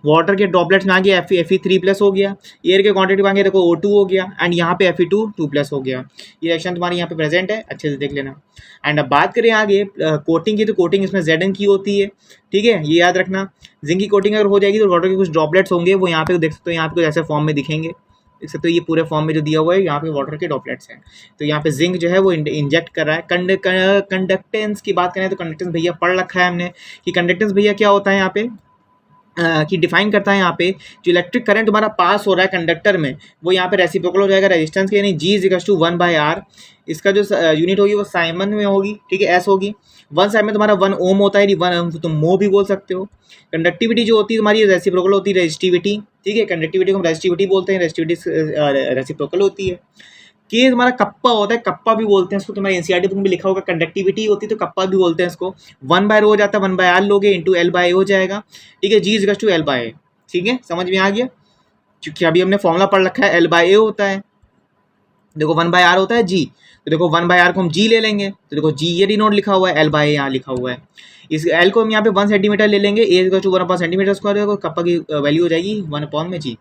वाटर के ड्रॉपलेट्स में आ गया Fe3+ हो गया, एयर के क्वांटिटी में आ गया देखो O2 हो गया, एंड यहाँ पे Fe2 2+ हो गया। ये रिएक्शन तुम्हारी यहाँ पे प्रेजेंट है, अच्छे से देख लेना। एंड अब बात करें आगे कोटिंग की, तो कोटिंग इसमें Zn की होती है, ठीक है, ये याद रखना। जिंक की कोटिंग अगर हो जाएगी तो वाटर के कुछ ड्रॉपलेट्स होंगे, वो यहाँ पे देख सकते हो, यहाँ पे कुछ ऐसे फॉर्म में दिखेंगे, देख सकते हो ये पूरे फॉर्म में जो दिया हुआ है, यहाँ पे वाटर के ड्रॉपलेट्स हैं। तो यहाँ पे जिंक जो है वो इंजेक्ट कर रहा है। कंडक्टेंस की बात करें तो कंडक्टेंस भैया पढ़ रखा है हमने कि कंडक्टेंस भैया क्या होता है यहाँ पे कि डिफाइन करता है यहाँ पे जो इलेक्ट्रिक करंट तुम्हारा पास हो रहा है कंडक्टर में वो यहाँ पे रेसिप्रोकल हो जाएगा रेजिस्टेंस के, यानी G=1/R। इसका जो यूनिट होगी वो साइमन में होगी, ठीक है, एस होगी। 1 साइड में तुम्हारा 1 ओम होता है, 1 ओम तुम मो भी बोल सकते हो। कंडक्टिविटी जो होती है तुम्हारी रेसिप्रोकल होती है रेजिस्टिविटी, ठीक है, कंडक्टिविटी को हम रेजिस्टिविटी बोलते हैं, रेजिस्टिविटी रेसिप्रोकल होती है। कि तुम्हारा कप्पा होता है, कप्पा भी बोलते हैं इसको, तुम्हारे एनसीईआरटी बुक में लिखा होगा कंडक्टिविटी होती है तो कप्पा भी बोलते हैं इसको। 1/ρ हो जाता है, 1/r लोगे इंटू L/A हो जाएगा, ठीक है, G=L/A, ठीक है, समझ में आ गया। क्योंकि अभी हमने फॉर्मूला पढ़ रखा है L/A होता है, देखो 1/r होता है G, तो देखो 1/r को हम G ले लेंगे, तो देखो G ये डिनोट लिखा हुआ है, L/A यहाँ लिखा हुआ है। इस L को हम यहाँ पे 1 सेंटीमीटर ले लेंगे, A=1 सेंटीमीटर स्क्वायर, कप्पा की वैल्यू हो जाएगी 1/g,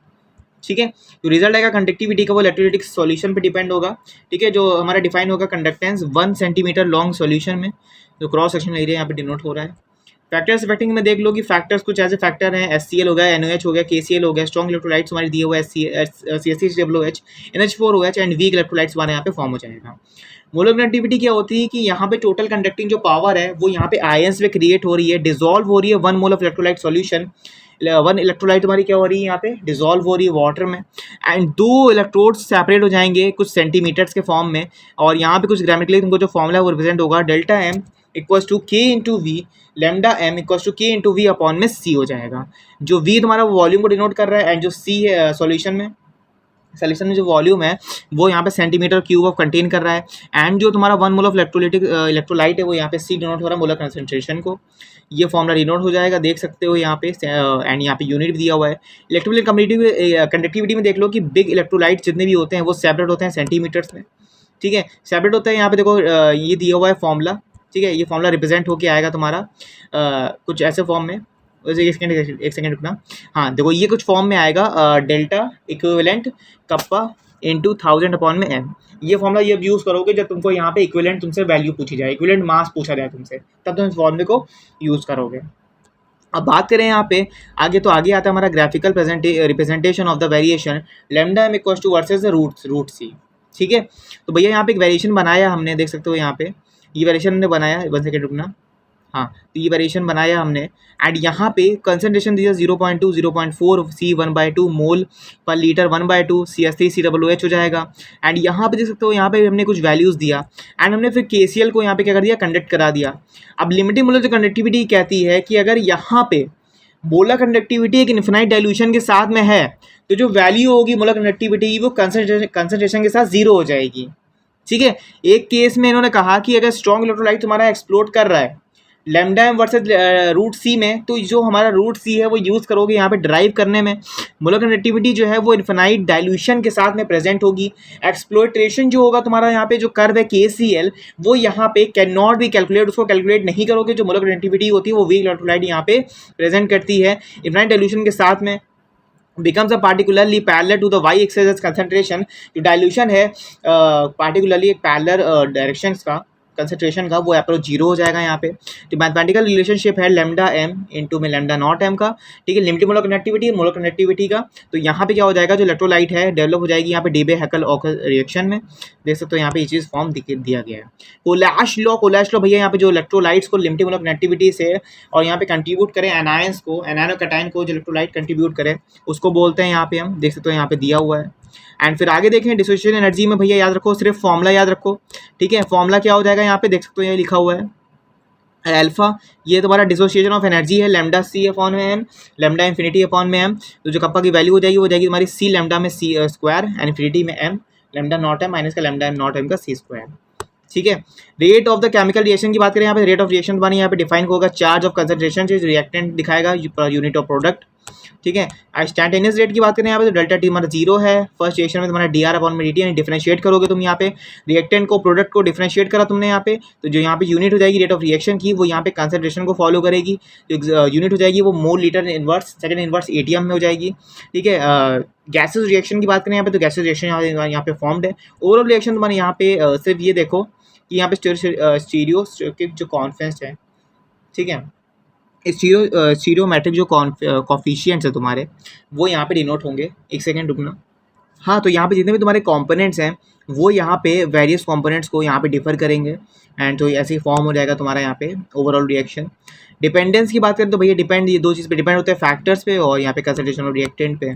ठीक है। तो रिजल्ट आएगा कंडक्टिविटी का वो इलेक्ट्रोलाइटिक सॉल्यूशन पे डिपेंड होगा, ठीक है, जो हमारा डिफाइन होगा कंडक्टेंस 1 सेंटीमीटर लॉन्ग सॉल्यूशन में, जो क्रॉस सेक्शन एरिया यहाँ पे डिनोट हो रहा है। फैक्टर्स इफेक्टिंग में देख लो कि फैक्टर्स कुछ ऐसे फैक्टर हैं, HCl हो गया, NOH हो गया, KCl हो गया, स्ट्रॉन्ग इलेक्ट्रोलाइट्स हमारे दिए हुए हैं CH3COOH, NH4OH and weak electrolytes हमारे यहाँ पे फॉर्म हो जाएगा। मोलर कंडक्टिविटी क्या होती है कि यहाँ पे टोटल कंडक्टिंग जो पावर है वो यहाँ पे आयंस में क्रिएट हो रही है, डिसॉल्व हो रही है 1 mole of electrolyte solution. 1 electrolyte हमारी क्या हो रही है यहाँ पे डिसॉल्व हो रही है वाटर में, एंड 2 इलेक्ट्रोड्स सेपरेट हो जाएंगे कुछ सेंटीमीटर्स के फॉर्म में। और यहाँ पे कुछ ग्रामेटिकली तुमको जो फॉर्मूला है वो रिप्रेजेंट होगा delta M = K/V, lambda M = K/V/C हो जाएगा। जो V तुम्हारा वो वॉल्यूम को डिनोट कर रहा है, एंड जो C है सॉल्यूशन में सॉल्यूशन में जो वॉल्यूम है वो यहाँ पे सेंटीमीटर क्यूब ऑफ कंटेन कर रहा है, एंड जो तुम्हारा 1 मोल ऑफ इलेक्ट्रोलाइट है वो यहाँ पे C डिनोट हो रहा है मोलर कंसंट्रेशन को। ये फॉर्मूला डिनोट हो जाएगा, देख सकते हो यहाँ पे, एंड यहाँ पे यूनिट भी दिया हुआ है। इलेक्ट्रिकल कंडक्टिविटी में देख लो कि बिग इलेक्ट्रोलाइट जितने भी होते हैं वो सेपरेट होते हैं सेंटीमीटर्स में, ठीक है, सेपरेट होता है। यहाँ पे देखो ये दिया हुआ है फॉर्मूला, ठीक है, ये फॉर्मूला रिप्रेजेंट होके आएगा तुम्हारा कुछ ऐसे फॉर्म में। एक सेकेंड रुकना। हाँ देखो ये कुछ फॉर्म में आएगा, delta equivalent kappa into 1000 upon में m। ये फॉर्मूला ये यूज़ करोगे जब तुमको यहाँ पे इक्विवेलेंट तुमसे वैल्यू पूछी जाए, इक्विवेलेंट मास पूछा जाए तुमसे, तब तुम इस फॉर्मूले को यूज़ करोगे। अब बात करें यहाँ पे आगे, तो आगे आता है हमारा graphical representation of the variation lambda m equals to versus the root c, ठीक है। तो भैया यहाँ पे एक वेरिएशन बनाया हमने, देख सकते हो यहाँ पे ये वेरिएशन हमने बनाया, 1 सेकेंड रुकना। हाँ तो ये वेरिएशन बनाया हमने, एंड यहाँ पे कंसनट्रेशन दिया 0.2 0.4 C1/2 मोल पर लीटर 1/2 CS3 COOH हो जाएगा। एंड यहाँ पे देख सकते हो यहाँ पे हमने कुछ वैल्यूज़ दिया, एंड हमने फिर KCl को यहाँ पे क्या कर दिया, कंडक्ट करा दिया। अब लिमिटिंग मोलर जो कंडक्टिविटी कहती है कि अगर यहाँ पे मोलर कंडक्टिविटी एक इन्फिनाइट डाइल्यूशन के साथ में है तो जो वैल्यू होगी मोलर कंडक्टिविटी वो कंसनट्रेशन के साथ जीरो हो जाएगी, ठीक है। एक केस में इन्होंने कहा कि अगर स्ट्रॉन्ग इलेक्ट्रोलाइट तुम्हारा एक्सप्लोड कर रहा है lambda m versus root c में, तो जो हमारा रूट c है वो यूज़ करोगे यहाँ पे ड्राइव करने में। मोलर कंडक्टिविटी जो है वो इन्फिनाइट डाइल्यूशन के साथ में प्रेजेंट होगी। एक्सप्लोइटेशन जो होगा तुम्हारा यहाँ पे जो कर्व है KCl वो यहाँ पे कैन नॉट बी कैलकुलेट, उसको कैलकुलेट नहीं करोगे। जो मोलर कंडक्टिविटी होती है वो वीक इलेक्ट्रोलाइट यहाँ पे प्रेजेंट करती है इन्फिनाइट डाइल्यूशन के साथ में, becomes a particularly parallel to the y axis concentration। जो डाइल्यूशन है पार्टिकुलरली एक पैरेलल डायरेक्शंस का कंसंट्रेशन का वो अप्रोच जीरो हो जाएगा यहाँ पे। तो मैथमेटिकल रिलेशनशिप है लैम्डा m इंटू में लैम्डा नॉट m का, ठीक है, लिमिटेड मोलर कनेक्टिविटी का। तो यहाँ पे क्या हो जाएगा, जो इलेक्ट्रोलाइट है डेवलप हो जाएगी यहाँ पे डेबे-हैकल-ओकर रिएक्शन में, देख सकते हो यहाँ पे ये चीज़ फॉर्म दिया गया है। कोलैश लॉ भैया यहाँ पे जो इलेक्ट्रोलाइट्स को लिमिटेड मोलर कनेक्टिविटी से और यहाँ पे कंट्रीब्यूट करें एनायंस को, एनायन और कैटायन को जो इलेक्ट्रोलाइट कंट्रीब्यूट करे उसको बोलते हैं यहाँ पे हम, देख सकते हो यहाँ पे दिया हुआ है। एंड फिर आगे देखें डिसोसिएशन एनर्जी में भैया याद रखो, सिर्फ फॉर्मूला याद रखो, ठीक है। फॉर्मूला क्या हो जाएगा यहाँ पे देख सकते हो, ये लिखा हुआ है अल्फा, ये तुम्हारा डिसोसिएशन ऑफ एनर्जी है लैम्डा c अपॉन में m, लैम्डा इन्फिनिटी अपॉन में m। तो जो कप्पा की वैल्यू हो जाएगी तुम्हारी c लैम्डा में c स्क्वायर एंड इन्फिनिटी में m lambda naught m minus का लैम्डा नॉट m का c स्क्वायर, ठीक है। Rate of the chemical reaction की बात करें यहाँ पे, रेट ऑफ रिएक्शन बनी यहाँ पे डिफाइन होगा चार्ज ऑफ कंसंट्रेशन से रिएक्टेंट दिखाएगा पर यूनिट ऑफ प्रोडक्ट, ठीक है। इंस्टैंटेनियस रेट की बात करें यहाँ पे तो डेल्टा टी हमारा जीरो है। फर्स्ट रिएक्शन में तुम्हारा dr अपॉन में dt, यानी डिफरेंशिएट करोगे तुम यहाँ पे रिएक्टेंट को, प्रोडक्ट को डिफरेंशिएट करा तुमने यहाँ पे, तो जो यहाँ पे यूनिट हो जाएगी रेट ऑफ रिएक्शन की वो यहाँ पे कंसंट्रेशन को फॉलो करेगी। जो यूनिट हो जाएगी वो mole litre inverse second inverse ATM में हो जाएगी, ठीक है। गैसेस रिएक्शन की बात करें यहाँ पे तो गैसेस रिएक्शन यहाँ पे फॉर्म्ड है। ओवरऑल रिएक्शन तुम्हारे यहाँ पे सिर्फ ये देखो कि यहाँ पे स्टीरियो के जो कॉन्फ्रेंस है, ठीक है, स्टीरियोमेट्रिक जो कॉफिशिएंट्स है तुम्हारे वो यहाँ पे डिनोट होंगे। एक सेकेंड रुकना। हाँ तो यहाँ पे जितने भी तुम्हारे कंपोनेंट्स हैं वो यहाँ पे वेरियस कंपोनेंट्स को यहाँ पे डिफर करेंगे, एंड तो ऐसे ही फॉर्म हो जाएगा तुम्हारा यहाँ पे ओवरऑल रिएक्शन। डिपेंडेंस की बात करें तो भैया डिपेंड, ये दो चीज़ पे डिपेंड होते हैं, फैक्टर्स पे और यहाँ पे कंसंट्रेशन ऑफ रिएक्टेंट पे,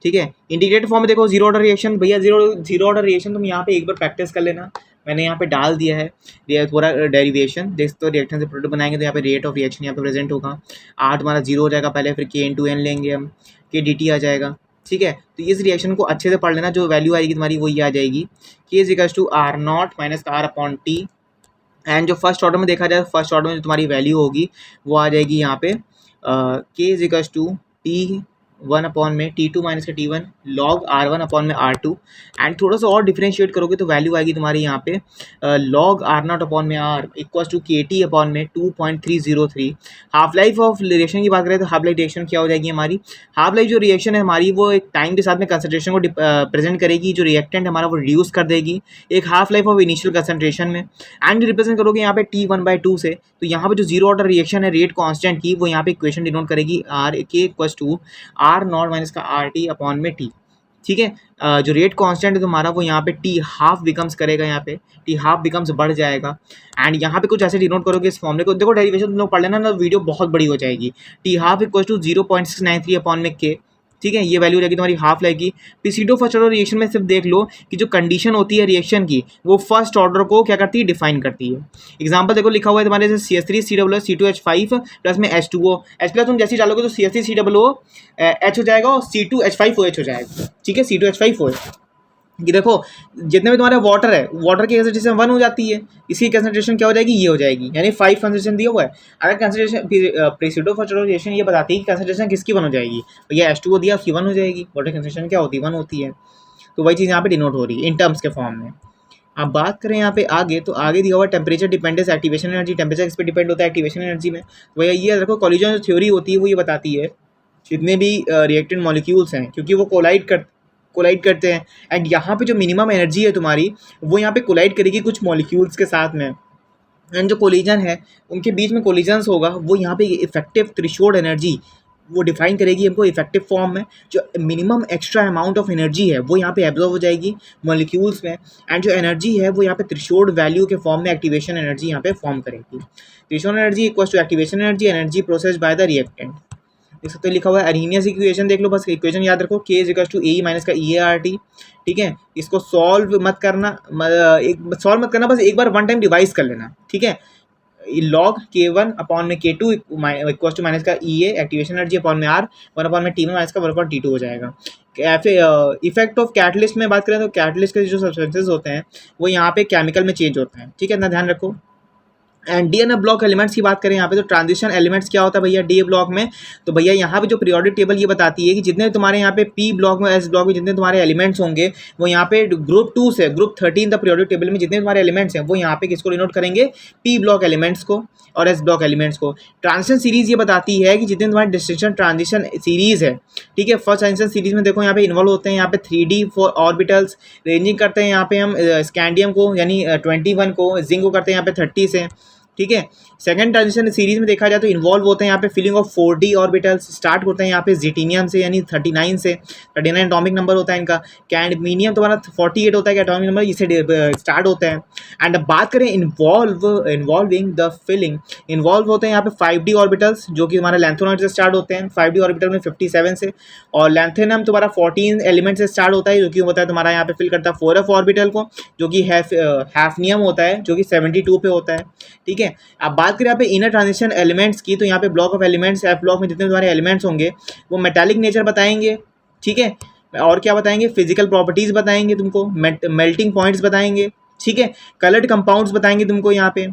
ठीक है। इंटीग्रेटेड फॉर्म में देखो जीरो ऑर्डर रिएक्शन, भैया जीरो ऑर्डर रिएक्शन तुम यहाँ पे एक बार प्रैक्टिस कर लेना, मैंने यहाँ पे डाल दिया है पूरा डेरिवेशन। देख तो रिएक्शन से प्रोडक्ट बनाएंगे तो यहाँ पे रेट ऑफ रिएक्शन यहाँ पे प्रेजेंट होगा, R तुम्हारा जीरो हो जाएगा पहले, फिर K/N लेंगे हम, K dt आ जाएगा, ठीक है। तो इस रिएक्शन को अच्छे से पढ़ लेना, जो वैल्यू आएगी तुम्हारी वो ये आ जाएगी K = R0 minus R upon T। And जो फर्स्ट ऑर्डर में देखा जाए, फर्स्ट ऑर्डर में जो तुम्हारी वैल्यू होगी वो आ जाएगी यहाँ पे K = T1 अपॉन में T2 माइनस का T1 लॉग R1 अपॉन में R2। एंड थोड़ा सा और डिफरेंशिएट करोगे तो वैल्यू आएगी तुम्हारी यहाँ पे लॉग R0 अपॉन में R equal to KT upon में 2.303। हाफ लाइफ ऑफ रिएक्शन की बात करें तो हाफ लाइफ रिएक्शन क्या हो जाएगी हमारी, हाफ लाइफ जो रिएक्शन है हमारी वो एक टाइम के साथ में कंसंट्रेशन को प्रेजेंट करेगी, जो रिएक्टेंट हमारा वो रिड्यूस कर देगी एक half life of initial concentration में। एंड रिप्रेजेंट करोगे यहाँ पे T1/2 से, तो यहाँ पे जो जीरो ऑर्डर रिएक्शन है रेट कांस्टेंट की वो यहाँ पे इक्वेशन डिनोट करेगी R = R0 माइनस का RT अपॉन में T, ठीक है। जो रेट कांस्टेंट है तुम्हारा वो यहाँ पे T हाफ बिकम्स करेगा, यहाँ पे T हाफ बिकम्स बढ़ जाएगा। एंड यहाँ पे कुछ ऐसे डिनोट करोगे इस फॉर्मूले को, देखो डेरिवेशन तुम लोग पढ़ लेना ना, वीडियो बहुत बड़ी हो जाएगी। T हाफ = 0.693 अपॉन में K, ठीक है, ये वैल्यू रहेगी तुम्हारी हाफ लाइफ की। प्रीसिडो फर्स्ट ऑर्डर रिएक्शन में सिर्फ देख लो कि जो कंडीशन होती है रिएक्शन की वो फर्स्ट ऑर्डर को क्या करती है, डिफाइन करती है। एग्जांपल देखो लिखा हुआ है तुम्हारे जैसे CH3 C2H5 प्लस में H2O, H प्लस तुम जैसे ही डालोगे तो CH3 H हो जाएगा और C2H5OH हो जाएगा। ठीक है, C2H5OH। ये देखो जितने भी तुम्हारा वाटर है, वाटर की कंसंट्रेशन 1 हो जाती है, इसकी कंसंट्रेशन क्या हो जाएगी, ये हो जाएगी, यानी 5 कंसंट्रेशन दिया हुआ है। अगर कंसंट्रेशन प्रीसिडो फर्स्ट ऑर्डर रिएक्शन ये बताती है कि कंसंट्रेशन किसकी 1 हो जाएगी, भैया H2O दिया उसकी 1 हो जाएगी, वाटर कंसंट्रेशन क्या होती है, 1 होती है। तो वही चीज़ यहाँ पे डिनोट हो रही है इन टर्म्स के फॉर्म में। अब बात करें यहाँ पे आगे, तो आगे दिया हुआ temperature dependence activation energy, temperature किस पे डिपेंड होता है, एक्टिवेशन एनर्जी में। तो भैया ये देखो कॉलिजन जो थ्योरी होती है वो ये बताती है जितने भी रिएक्टेंट मॉलिक्यूल्स हैं, क्योंकि वो कोलाइड करते हैं, एंड यहाँ पे जो मिनिमम एनर्जी है तुम्हारी वो यहाँ पे कोलाइड करेगी कुछ मॉलिक्यूल्स के साथ में, एंड जो कोलिजन है उनके बीच में कोलिजन्स होगा, वो यहाँ पे इफेक्टिव थ्रेशोल्ड एनर्जी वो डिफाइन करेगी हमको इफेक्टिव फॉर्म में। जो minimum extra amount of energy है वो यहाँ पे एब्जॉर्ब हो जाएगी मॉलिक्यूल्स में, एंड जो एनर्जी है वो यहाँ पे थ्रेशोल्ड वैल्यू के फॉर्म में एक्टिवेशन एनर्जी यहाँ पे फॉर्म करेगी। Threshold energy equals to activation energy process by the reactant. देख सकते हो लिखा हुआ है अरेनियस इक्वेशन, देख लो बस इक्वेशन याद रखो, K = AE माइनस का EART। ठीक है, इसको सॉल्व मत करना, बस एक बार 1 टाइम रिवाइज कर लेना। ठीक है, log K1 अपॉन में K2 इक्वल टू माइनस का EA एक्टिवेशन एनर्जी अपॉन में R 1 अपॉन में T1 माइनस का 1 अपॉन T2 हो जाएगा। इफेक्ट ऑफ कैटलिस्ट में बात करें तो कैटलिस्ट के जो सब्सटेंसेस होते हैं वो यहाँ पे केमिकल में चेंज होते हैं। ठीक है, इतना ध्यान रखो। And D N block elements की बात करें यहाँ पे, तो ट्रांजिशन एलिमेंट्स क्या होता है भैया डी ब्लॉक में, तो भैया यहाँ पे जो पीरियोडिक टेबल ये बताती है कि जितने तुम्हारे यहाँ पे पी ब्लॉक में एस ब्लॉक में जितने तुम्हारे एलिमेंट्स होंगे वो यहाँ पे ग्रुप 2 से ग्रुप 13 द पीरियोडिक टेबल में जितने तुम्हारे एलिमेंट्स हैं वो यहाँ पे किसको डिनोट करेंगे, पी ब्लॉक एलिमेंट्स को और एस ब्लॉक एलिमेंट्स को। ट्रांजिशन सीरीज ये बताती है कि जितने तुम्हारे डिस्टिंक्शन ट्रांजिशन सीरीज है, ठीक है, फर्स्ट ट्रांजिशन सीरीज में देखो यहाँ पे इन्वॉल्व होते हैं यहाँ पे 3D फॉर ऑर्बिटल्स, रेंजिंग करते हैं यहाँ पे हम स्कैंडियम को यानी 21 को, जिंक को करते हैं यहाँ पे 30 से। ठीक है, सेकंड ट्रांजिशन सीरीज में देखा जाए तो इन्वॉल्व होते हैं यहाँ पे filling of 4D orbitals, start होते हैं यहाँ पे जीटीनियम से यानी 39 से, 39 एटॉमिक नंबर होता है इनका। कैडमिनियम तुम्हारा 48 होता है एटॉमिक नंबर, इसे स्टार्ट होता है। एंड अब बात करें इन्वॉल्विंग द फिलिंग, इन्वॉल्व होते हैं यहाँ पे 5D ऑर्बिटल्स जो कि तुम्हारा लैंथोनॉइड से स्टार्ट होते हैं 5D ऑर्बिटल में 57 से, और लैंथेनम तुम्हारा 14 एलिमेंट से स्टार्ट होता है जो कि होता है तुम्हारा यहाँ पे फिल करता है 4F ऑर्बिटल को, जो कि हैफनियम होता है जो कि 72 पे होता है। ठीक है, अब बात करें यहाँ पे इनर ट्रांजिशन एलिमेंट्स की, तो यहाँ पे block of elements F block में जितने तुम्हारे एलिमेंट्स होंगे वो मेटालिक नेचर बताएंगे। ठीक है, और क्या बताएंगे, फिजिकल प्रॉपर्टीज बताएंगे तुमको, मेल्टिंग पॉइंट्स बताएंगे। ठीक है, कलर्ड कंपाउंड्स बताएंगे तुमको यहाँ पे।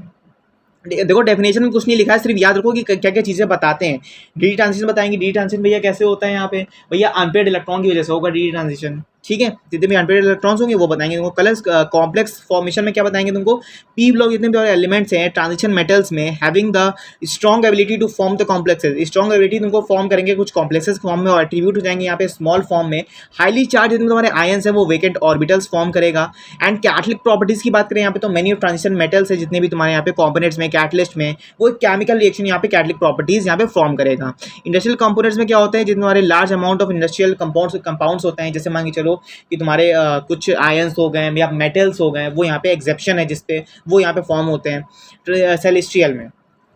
देखो डेफिनेशन में कुछ नहीं लिखा है, सिर्फ याद रखो कि क्या क्या चीज़ें बताते हैं। डी ट्रांजिशन बताएंगे, डी ट्रांजिशन भैया कैसे होता है यहाँ पे, भैया अनपेयर्ड इलेक्ट्रॉन की वजह से होगा डी ट्रांजिशन। ठीक है, जितने भी अनपेयर्ड इलेक्ट्रॉन्स होंगे वो बताएंगे तुमको। कलर्स कॉम्प्लेक्स फॉर्मेशन में क्या बताएंगे तुमको, पी ब्लॉक जितने भी एलिमेंट्स हैं ट्रांजिशन मेटल्स में having the strong ability to form the complexes, strong ability तुमको फॉर्म करेंगे कुछ कॉम्प्लेक्सेस फॉर्म में और एट्रीब्यूट हो जाएंगे यहाँ पे स्मॉल फॉर्म में। हाईली चार्ज जितने तुम्हारे आयंस है वो वेकेंट ऑर्बिटल्स फॉर्म करेगा। एंड कैटलिक प्रॉपर्टीज की बात करें यहाँ पे, तो मेनी ऑफ ट्रांजिशन मेटल्स है जितने भी तुम्हारे यहाँ पे कॉम्पोनेंट्स में कैटलिस्ट में, वो केमिकल रिएक्शन यहाँ पे कैटलिक प्रॉपर्टीज यहाँ पे फॉर्म करेगा। इंडस्ट्रियल कंपोनेंट्स में क्या होते हैं, जितने तुम्हारे large amount of industrial compounds होते हैं, जैसे मान के चलो कि तुम्हारे कुछ आयंस हो गए या मेटल्स हो गए, वो यहाँ पे एग्जेप्शन है जिसपे वो यहाँ पे फॉर्म होते हैं सेलेस्टियल में,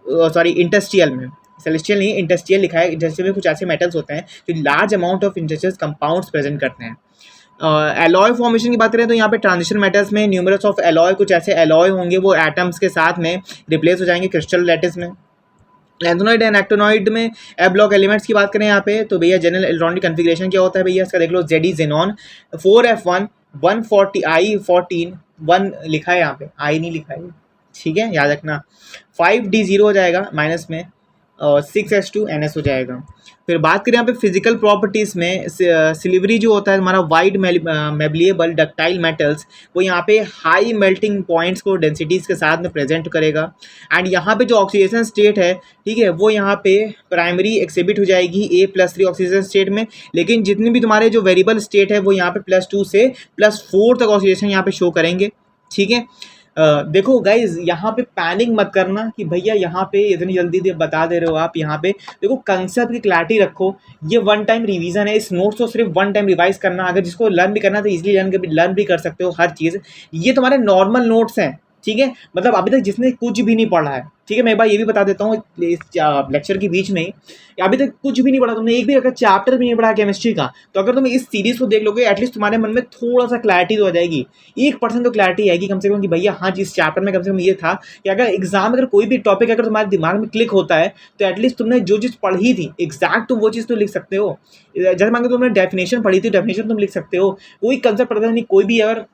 सॉरी इंडस्ट्रियल में, सेलेस्टियल नहीं इंडस्ट्रियल लिखा है। इंडस्ट्रियल में कुछ ऐसे मेटल्स होते हैं जो large amount of industrial compounds present करते हैं। एलॉय फॉर्मेशन की बात करें तो यहाँ पे ट्रांजिशन मेटल्स में न्यूमरस ऑफ एलॉय, कुछ ऐसे एलॉय होंगे वो एटम्स के साथ में रिप्लेस हो जाएंगे क्रिस्टल लैटिस में। लैंथोनॉइड एंड एक्टोनॉइड में ए ब्लॉक एलिमेंट्स की बात करें यहाँ पे, तो भैया जनरल इलेक्ट्रॉनिक कन्फिग्रेशन क्या होता है भैया इसका देख लो, Ze जेनॉन 4F1 140 I14 1 लिखा है यहाँ पे, आई नहीं लिखा है, ठीक है याद रखना। 5D0 हो जाएगा माइनस में और 6S2 NS हो जाएगा। फिर बात करें यहाँ पे फिजिकल प्रॉपर्टीज़ में, सिल्वरी जो होता है हमारा वाइड मेबलिएबल डक्टाइल मेटल्स, वो यहाँ पे हाई मेल्टिंग पॉइंट्स को डेंसिटीज़ के साथ में प्रेजेंट करेगा। एंड यहाँ पे जो ऑक्सीडेशन स्टेट है, ठीक है, वो यहाँ पे प्राइमरी एक्सिबिट हो जाएगी A+3 ऑक्सीडेशन स्टेट में, लेकिन जितने भी तुम्हारे जो वेरिएबल स्टेट है वो यहाँ पे +2 से +4 तक ऑक्सीडेशन यहाँ पे शो करेंगे। ठीक है, देखो गाइज यहाँ पे पैनिक मत करना कि भैया यहाँ पे इतनी जल्दी बता दे रहे हो आप, यहाँ पे देखो कंसेप्ट की क्लैरिटी रखो। ये 1 टाइम रिवीजन है, इस नोट्स को सिर्फ 1 टाइम रिवाइज करना, अगर जिसको लर्न भी करना तो इजीली लर्न भी कर सकते हो हर चीज़। ये तुम्हारे नॉर्मल नोट्स हैं, ठीक है, मतलब अभी तक जिसने कुछ भी नहीं पढ़ा है, ठीक है, मैं एक बार ये भी बता देता हूँ इस लेक्चर के बीच में ही, अभी तक कुछ भी नहीं पढ़ा तुमने, एक भी अगर चैप्टर भी नहीं पढ़ा केमिस्ट्री का, तो अगर तुम इस सीरीज को देख लोगे एटलीस्ट तुम्हारे मन में थोड़ा सा क्लैरिटी तो हो जाएगी, 1% तो क्लैरिटी आएगी कम से कम कि भैया हाँ जिस चैप्टर में कम से कम ये था कि अगर एग्जाम में अगर कोई भी टॉपिक अगर तुम्हारे दिमाग में क्लिक होता है तो एटलीस्ट तुमने जो चीज़ पढ़ी थी एग्जैक्ट तुम वो चीज़ तो लिख सकते हो। जैसे मान लो तुमने डेफिनेशन पढ़ी थी, डेफिनेशन तुम लिख सकते हो, कोई कंसेप्ट पढ़ा था नहीं, कोई भी अगर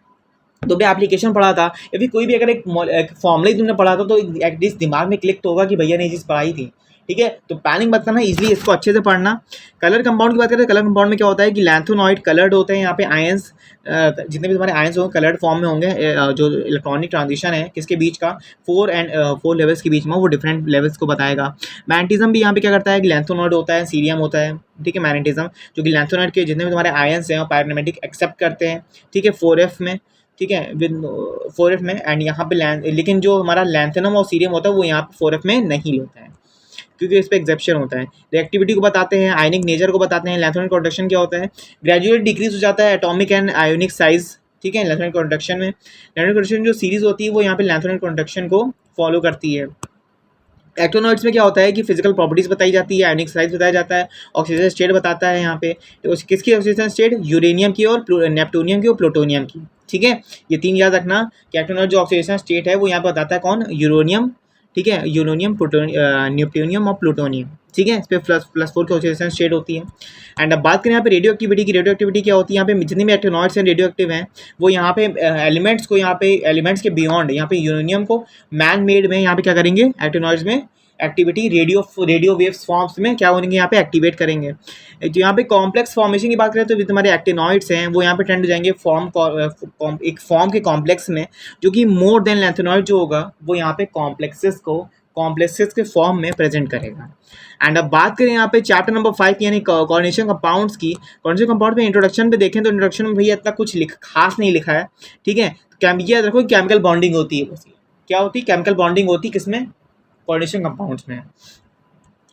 तो भी एप्लीकेशन पढ़ा था या फिर कोई भी अगर एक फॉर्मूला ही तुमने पढ़ा था तो एटलीस्ट दिमाग में क्लिक तो होगा कि भैया ने ये चीज़ पढ़ाई थी। ठीक है, तो पैनिक मत करना, इजीली इसको अच्छे से पढ़ना। कलर कंपाउंड की बात करें तो कलर कंपाउंड में क्या होता है कि लैंथोनॉइड कलर्ड होते हैं, यहाँ पे आयंस जितने भी तुम्हारे आयंस होंगे कलर्ड फॉर्म में होंगे, जो इलेक्ट्रॉनिक ट्रांजिशन है किसके बीच का, 4 लेवल्स के बीच में, वो डिफरेंट लेवल्स को बताएगा। मैग्नेटिज्म भी यहाँ पे क्या करता है कि लैंथोनॉइड होता है, सीरियम होता है, ठीक है, मैग्नेटिज्म जो कि लैंथोनॉइड के जितने भी तुम्हारे आयंस हैं वो पैरामेग्नेटिक एक्सेप्ट करते हैं, ठीक है, 4f में, ठीक है, विद 4f में, एंड यहाँ पे लेकिन जो हमारा लैंथेनम और सीरियम होता है वो यहाँ पे 4f में नहीं होता है क्योंकि इस पर एक्सेप्शन होता है। रिएक्टिविटी को बताते हैं, आयनिक नेचर को बताते हैं, लैंथोनिक कंडक्शन क्या होता है, ग्रेजुअली डिक्रीज हो जाता है एटॉमिक एंड आयोनिक साइज, ठीक है, लैंथोनिक कंडक्शन में। लैंथोनिक कंडक्शन जो सीरीज होती है वो यहाँ पे लैंथोनिक कंडक्शन को फॉलो करती है। एक्टोनॉइड्स में क्या होता है कि फिजिकल प्रॉपर्टीज बताई जाती है, आयोनिक साइज बताया जाता है, ऑक्सीजन स्टेट बताता है यहाँ पे, तो किसकी ऑक्सीजन स्टेट, यूरेनियम की और नेप्टूनियम की और प्लूटोनियम की, ठीक है, ये 3 याद रखना कि एक्टोनॉइड जो ऑक्सीजन स्टेट है वो यहाँ पे बताता है कौन, यूरेनियम, ठीक है, यूरेनियम, नेप्टूनियम और प्लूटोनियम, ठीक है, इस पर +4 की ऑक्सीजन स्टेट होती है। एंड अब बात करें यहाँ पे रेडियो एक्टिविटी की, रेडियो एक्टिविटी क्या होती है, यहाँ पे जितने भी एक्टिनॉइड्स हैं रेडियो एक्टिव हैं वो यहाँ पे एलिमेंट्स को, यहाँ पे एलिमेंट्स के बियॉन्ड यहाँ पे यूरेनियम को मैन मेड में यहाँ पे क्या करेंगे एक्टिनॉइड्स में एक्टिविटी रेडियो वेव्स फॉर्म्स में क्या होंगे यहाँ पे एक्टिवेट करेंगे। जो यहाँ पे कॉम्प्लेक्स फॉर्मेशन की बात करें तो जो तुम्हारे एक्टिनॉइड्स हैं वो यहाँ पे टेंड हो जाएंगे एक फॉर्म के कॉम्प्लेक्स में, जो कि मोर देन लैंथेनॉइड जो होगा वो यहाँ पे कॉम्प्लेक्सेस के फॉर्म में प्रेजेंट करेगा। एंड अब बात करें यहाँ पे चैप्टर नंबर 5 यानी कोऑर्डिनेशन कंपाउंड्स की। कोऑर्डिनेशन कंपाउंड में इंट्रोडक्शन पे देखें तो इंट्रोडक्शन में भैया इतना कुछ खास नहीं लिखा है, ठीक है, याद रखो केमिकल बॉन्डिंग होती है, बस क्या होती है, केमिकल बॉन्डिंग होती है किसमें, कोऑर्डिनेशन कंपाउंड्स में।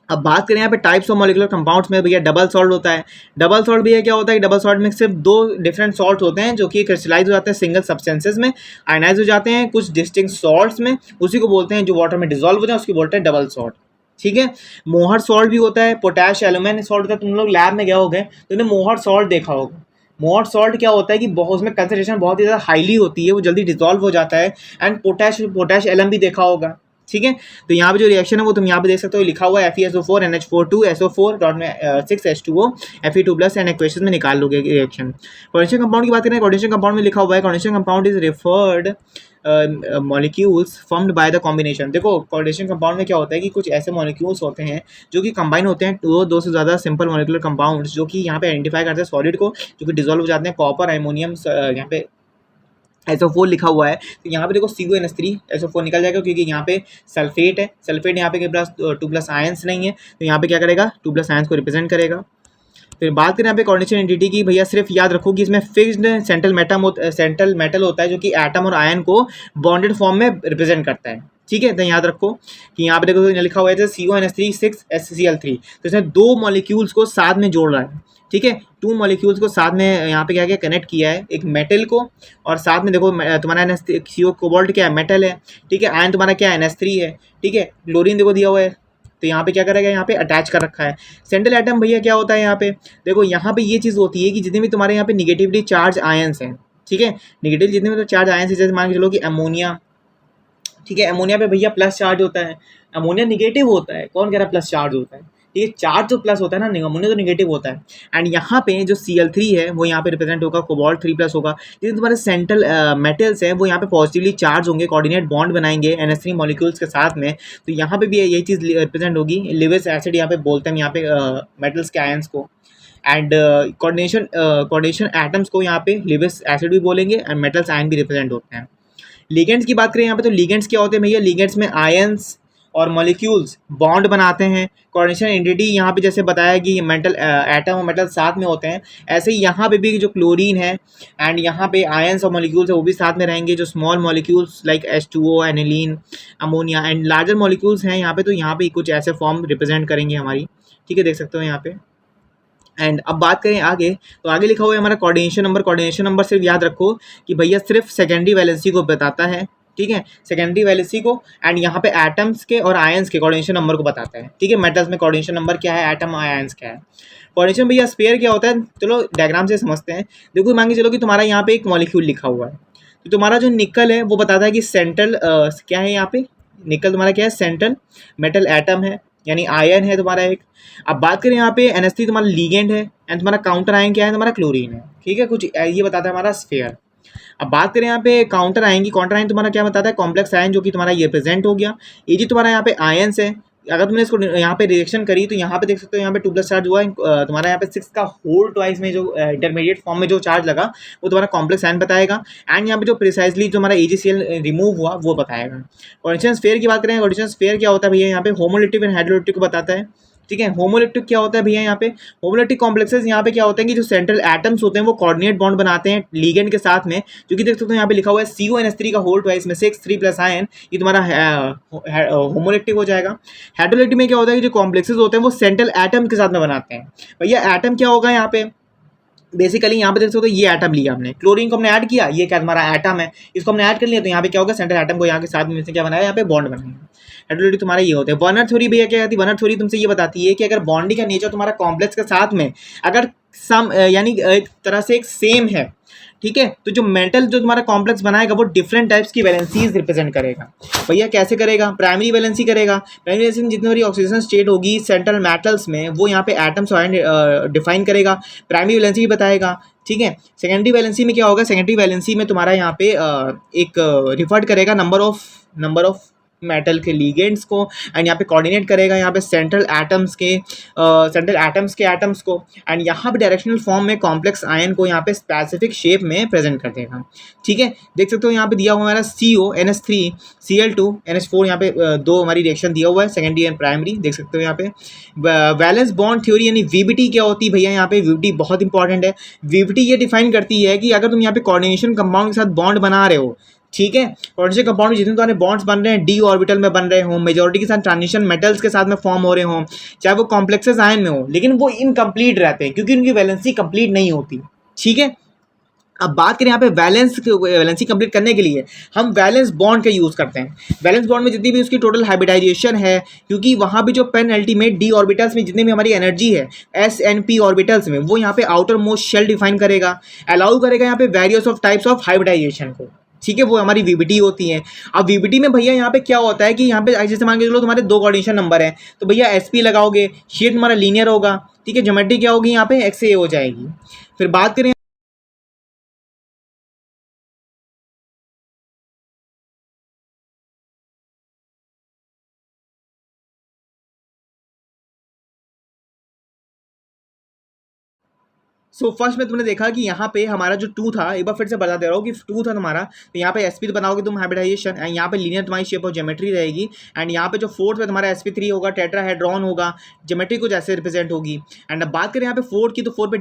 अब बात करें यहाँ पे टाइप्स ऑफ मॉलिक्यूलर कंपाउंड्स में भैया डबल सॉल्ट होता है। डबल सॉल्ट भैया क्या होता है, डबल सॉल्ट में सिर्फ 2 डिफरेंट सॉल्ट होते हैं जो कि क्रिस्टलाइज हो जाते हैं सिंगल सब्सटेंसेस में, आयनाइज हो जाते हैं कुछ डिस्टिंक्ट सॉल्ट्स में, उसी को बोलते हैं जो वाटर में डिजोल्व हो जाए उसको बोलते हैं डबल सॉल्ट, ठीक है। मोहर सॉल्ट भी होता है, पोटैश एल्यूमिनियम सॉल्ट होता है, तुम लोग लैब में गए होगे तो तुमने मोहर सॉल्ट देखा होगा। मोहर सॉल्ट क्या होता है कि बहुत उसमें कंसंट्रेशन बहुत ही ज़्यादा हाईली होती है, वो जल्दी डिजोल्व हो जाता है। एंड पोटैश एलम भी देखा होगा, ठीक है। तो यहाँ पे जो रिएक्शन है वो तुम यहाँ पे देख सकते हो, लिखा हुआ है FeSO4 NH4 SO4 डॉट में 6H2O Fe2+ एंड इक्वेशन में निकाल लोगे रिएक्शन। कोऑर्डिनेशन कंपाउंड की बात करें, कोऑर्डिनेशन कंपाउंड में लिखा हुआ है coordination compound is referred molecules formed by the combination. देखो कोऑर्डिनेशन कंपाउंड में क्या होता है कि कुछ ऐसे मॉलिक्यूल्स होते हैं जो कि कंबाइन होते हैं दो से ज़्यादा सिंपल मॉलिक्यूलर कंपाउंड्स जो कि यहाँ पे आइडेंटिफाई करते हैं सॉलिड को, जो कि डिजोल्व हो जाते हैं। कॉपर एमोनियम यहाँ पे SO4 लिखा हुआ है, तो यहाँ पे देखो CONH3 SO4 निकल जाएगा क्योंकि यहाँ पे सल्फेट है, सल्फेट यहाँ पे के पास 2+ आयंस नहीं है, तो यहाँ पे क्या करेगा 2+ आयंस को रिप्रेजेंट करेगा। फिर बात करें यहाँ पे कोऑर्डिनेशन एंटिटी की, भैया सिर्फ याद रखो कि इसमें फिक्स्ड सेंट्रल मेटल होता है जो कि एटम और आयन को बॉन्डेड फॉर्म में रिप्रेजेंट करता है, ठीक है। तो याद रखो कि यहाँ पे देखो लिखा हुआ है CONH3 6HCl3, तो इसने 2 मॉलिक्यूल्स को साथ में जोड़ रहा है, ठीक है, 2 मॉलिक्यूल्स को साथ में यहाँ पे क्या क्या कनेक्ट किया है, एक मेटल को और साथ में देखो तुम्हारा CO कोबाल्ट क्या है, मेटल है, ठीक है, आयन तुम्हारा क्या है NH3 है, ठीक है, क्लोरीन देखो दिया हुआ है, तो यहाँ पे क्या करेगा, यहाँ पे अटैच कर रखा है। सेंट्रल एटम भैया क्या होता है, यहाँ पे देखो यहाँ पे ये चीज़ होती है कि जितने भी तुम्हारे यहाँ पे निगेटिवली चार्ज आयंस हैं, ठीक है, निगेटिव जितने भी चार्ज आयंस है, जैसे मान के चलो कि अमोनिया, ठीक है, अमोनिया पे भैया प्लस चार्ज होता है, अमोनिया निगेटिव होता है, कौन कह रहा है प्लस चार्ज होता है, ठीक है, चार्ज तो प्लस होता है ना, अमोनिया तो निगेटिव होता है। एंड यहाँ पे जो Cl3 है वो यहाँ पे रिप्रेजेंट होगा कोबाल्ट 3+ होगा, जितने तुम्हारे सेंट्रल मेटल्स हैं वो यहाँ पे पॉजिटिवली चार्ज होंगे, कोऑर्डिनेट बॉन्ड बनाएंगे NH3 मॉलिक्यूल्स के साथ में, तो यहाँ पे भी यही चीज़ रिप्रेजेंट होगी। लिविस एसिड यहाँ पे बोलते हैं यहाँ पे मेटल्स के आयंस को, एंड कोऑर्डिनेशन एटम्स को यहाँ पे लिविस एसिड भी बोलेंगे एंड मेटल्स आयन भी रिप्रेजेंट होते हैं। लिगेंड्स की बात करें यहाँ पे, तो लिगेंड्स क्या होते हैं भैया, लिगेंड्स में आयंस और मॉलिक्यूल्स बॉन्ड बनाते हैं। कोऑर्डिनेशन एंटिटी यहाँ पे जैसे बताया कि मेटल एटम और मेटल साथ में होते हैं, ऐसे ही यहाँ पे भी जो क्लोरीन है एंड यहाँ पे आयंस और मॉलिक्यूल्स है वो भी साथ में रहेंगे। जो small molecules like H2O aniline ammonia and larger molecules हैं यहाँ पे, तो यहाँ पे कुछ ऐसे फॉर्म रिप्रेजेंट करेंगे हमारी, ठीक है, देख सकते हो यहाँ पे। एंड अब बात करें आगे, तो आगे लिखा हुआ है हमारा कोऑर्डिनेशन नंबर। कोऑर्डिनेशन नंबर सिर्फ याद रखो कि भैया सिर्फ सेकेंडरी वैलेंसी को बताता है, ठीक है, सेकेंडरी वैलेंसी को, एंड यहाँ पे एटम्स के और आयंस के कोऑर्डिनेशन नंबर को बताता है। ठीक है, मेटल्स में कोऑर्डिनेशन नंबर क्या है, एटम आयंस क्या है। कोऑर्डिनेशन भैया स्फीयर क्या होता है, चलो डायग्राम से समझते हैं। देखो मान के चलो कि तुम्हारा यहाँ पे एक मॉलिक्यूल लिखा हुआ है, तो तुम्हारा जो निकल है वो बताता है कि सेंट्रल क्या है यहाँ पे, निकल तुम्हारा क्या है, सेंट्रल मेटल एटम है, यानी आयन है तुम्हारा एक। अब बात करें यहाँ पे NH3 तुम्हारा लीगेंड है, एंड तुम्हारा काउंटर आयन क्या है, तुम्हारा क्लोरीन है। ठीक है, कुछ ये बताता है हमारा स्फीयर। अब बात करें यहाँ पे काउंटर आयन की, काउंटर आयन तुम्हारा क्या बताता है, कॉम्प्लेक्स आयन, जो कि तुम्हारा ये प्रेजेंट हो गया। ये जी तुम्हारा यहाँ पे आयंस है। अगर तुमने इसको यहाँ पे रिएक्शन करी तो यहाँ पे देख सकते हो, यहाँ पे 2+ चार्ज हुआ है, तुम्हारा यहाँ पे 6 का होल ट्वाइस में जो इंटरमीडिएट फॉर्म में जो चार्ज लगा वो तुम्हारा कॉम्प्लेक्स आयन बताएगा। एंड यहाँ पे जो प्रिसाइजली जो हमारा AgCl रिमूव हुआ वो बताएगा। कोऑर्डिनेशन स्फीयर की बात करें, कोऑर्डिनेशन स्फीयर क्या होता है भैया, यहाँ पे होमोलिटिक एंड हाइड्रोलिटिक को बताता है। ठीक है, होमोलिटिक क्या होता है भैया, यहाँ पे होमोलिटिक कॉम्प्लेक्सेस यहाँ पे क्या होता है कि जो सेंट्रल एटम्स होते हैं वो कोऑर्डिनेट बॉन्ड बनाते हैं लीगेंड के साथ में, जो कि देख सकते हो यहाँ पे लिखा हुआ है CONH3 का होल ट्वाइस में 6 3+ आयन, ये तुम्हारा होमोलिटिक हो जाएगा। हेटेरोलिटिक में क्या होता है कि जो कॉम्प्लेक्सेस होते हैं वो सेंट्रल एटम के साथ में बनाते हैं। भैया एटम क्या होगा यहाँ पे, बेसिकली यहाँ पे देख सकते हो ये एटम लिया हमने, क्लोरीन को हमने ऐड किया, ये क्या हमारा एटम है, इसको हमने ऐड कर लिया, तो यहाँ पे क्या होगा, सेंट्रल एटम को यहाँ के साथ में क्या बनाया, यहाँ पे बॉन्ड बनाया। हेटेरोलिटी तुम्हारा ये होता है। वर्नर थ्योरी भैया क्या कहती है, वर्नर थ्योरी तुमसे ये बताती है कि अगर बॉन्डिंग का नेचर तुम्हारा कॉम्प्लेक्स के साथ में अगर सम यानी एक तरह से एक सेम है, ठीक है, तो जो मेटल जो तुम्हारा कॉम्प्लेक्स बनाएगा वो डिफरेंट टाइप्स की वैलेंसीज रिप्रेजेंट करेगा। भैया कैसे करेगा, प्राइमरी वैलेंसी करेगा। प्राइमरी वैलेंसी में जितनी बड़ी ऑक्सीजन स्टेट होगी सेंट्रल मेटल्स में वो यहाँ पे एटम्स डिफाइन करेगा, प्राइमरी वैलेंसी भी बताएगा। ठीक है, सेकेंडरी वैलेंसी में क्या होगा, सेकेंडरी वैलेंसी में तुम्हारा यहाँ पे एक रिफर्ड करेगा नंबर ऑफ मेटल के लीगेंड्स को, एंड यहाँ पे कोऑर्डिनेट करेगा यहाँ पे सेंट्रल एटम्स के एटम्स को, एंड यहाँ पे डायरेक्शनल फॉर्म में कॉम्प्लेक्स आयन को यहाँ पे स्पेसिफिक शेप में प्रेजेंट कर देगा। ठीक है, देख सकते हो यहाँ पे दिया हुआ हमारा CONH3 Cl2 NH4, यहाँ पे दो हमारी रिएक्शन दिया हुआ है, सेकेंडरी एंड प्राइमरी, देख सकते हो यहाँ पे। वैलेंस बॉन्ड थ्योरी यानी VBT क्या होती है भैया, यहाँ पे VBT बहुत इंपॉर्टेंट है। VBT ये डिफाइन करती है कि अगर तुम यहाँ पे कोऑर्डिनेशन कंपाउंड के साथ बॉन्ड बना रहे हो, ठीक है, कोऑर्डिनेशन कंपाउंड में जितने तुम्हारे बॉन्ड्स बन रहे हैं D ऑर्बिटल में बन रहे हो, मेजॉरिटी के साथ ट्रांजिशन मेटल्स के साथ में फॉर्म हो रहे हो, चाहे वो कॉम्प्लेक्सेस आयन में हो, लेकिन वो इनकम्प्लीट रहते हैं क्योंकि उनकी वैलेंसी कंप्लीट नहीं होती। ठीक है, अब बात करें यहाँ पे वैलेंसी कंप्लीट करने के लिए हम वैलेंस बॉन्ड का यूज़ करते हैं। वैलेंस बॉन्ड में जितनी भी उसकी टोटल हाइब्रिडाइजेशन है, क्योंकि वहाँ भी जो पेन अल्टीमेट D ऑर्बिटल्स में जितनी भी हमारी एनर्जी है S N P ऑर्बिटल्स में, वो यहाँ पे आउटर मोस्ट शेल डिफाइन करेगा, अलाउ करेगा यहाँ पे various of types of hybridization को। ठीक है, वो हमारी VBT होती है। अब VBT में भैया यहाँ पे क्या होता है कि यहाँ पे जैसे मान के चलो तुम्हारे दो कोऑर्डिनेशन नंबर है, तो भैया SP लगाओगे, शेप तुम्हारा लीनियर होगा। ठीक है, ज्योमेट्री क्या होगी यहाँ पे XA हो जाएगी। फिर बात करें सो फर्स्ट में तुमने देखा कि यहाँ पे हमारा जो 2 था, एक बार फिर से बता दे रहा हूँ कि 2 था तुम्हारा, तो यहाँ पे SP तो बनाओगे तुम हाइब्रिडाइजेशन, एंड यहाँ पे लीनियर तुम्हारी शेप ऑफ ज्योमेट्री रहेगी, एंड यहाँ पे जो 4th में तुम्हारा SP3 होगा, टेट्राहेड्रॉन होगा, ज्योमेट्री कुछ ऐसे रिप्रेजेंट होगी। एंड अब बात करें यहाँ पे 4th की, तो 4 पे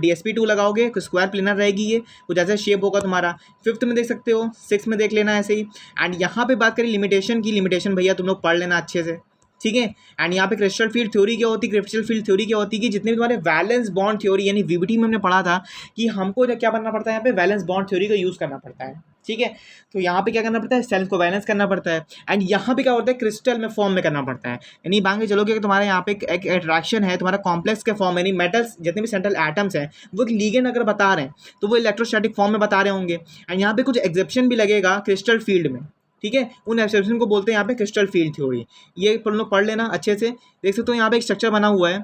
DSP2 लगाओगे, स्क्वायर प्लेनर रहेगी, ये कुछ ऐसा शेप होगा तुम्हारा। 5th में देख सकते हो, 6th में देख लेना ऐसे ही। एंड यहाँ पे बात करें लिमिटेशन की, लिमिटेशन भैया तुम लोग पढ़ लेना अच्छे से। ठीक है, एंड यहाँ पे क्रिस्टल फील्ड थ्योरी क्या होती है, क्रिस्टल फील्ड थ्योरी क्या होती है कि जितने भी तुम्हारे वैलेंस बॉन्ड थ्योरी यानी VBT में हमने पढ़ा था कि हमको क्या करना पड़ता है, यहाँ पे वैलेंस बॉन्ड थ्योरी का यूज़ करना पड़ता है। ठीक है, तो यहाँ पे क्या करना पड़ता है, सेल्स को बैलेंस करना पड़ता है, एंड यहाँ पे क्या होता है, क्रिस्टल में फॉर्म में करना पड़ता है। यानी मान के चलोगे कि तुम्हारे यहाँ पे एक अट्रैक्शन है तुम्हारा कॉम्प्लेक्स के फॉर्म, यानी मेटल्स जितने भी सेंट्रल एटम्स हैं वो एक लीगेंड अगर बता रहे हैं तो वो इलेक्ट्रोस्टैटिक फॉर्म में बता रहे होंगे, एंड यहाँ पे कुछ एग्जेप्शन भी लगेगा क्रिस्टल फील्ड में। ठीक है, उन एक्सेप्शन को बोलते हैं यहाँ पे क्रिस्टल फील्ड थ्योरी। ये लोग पढ़ लेना अच्छे से। देख सकते हो यहाँ पे एक स्ट्रक्चर बना हुआ है,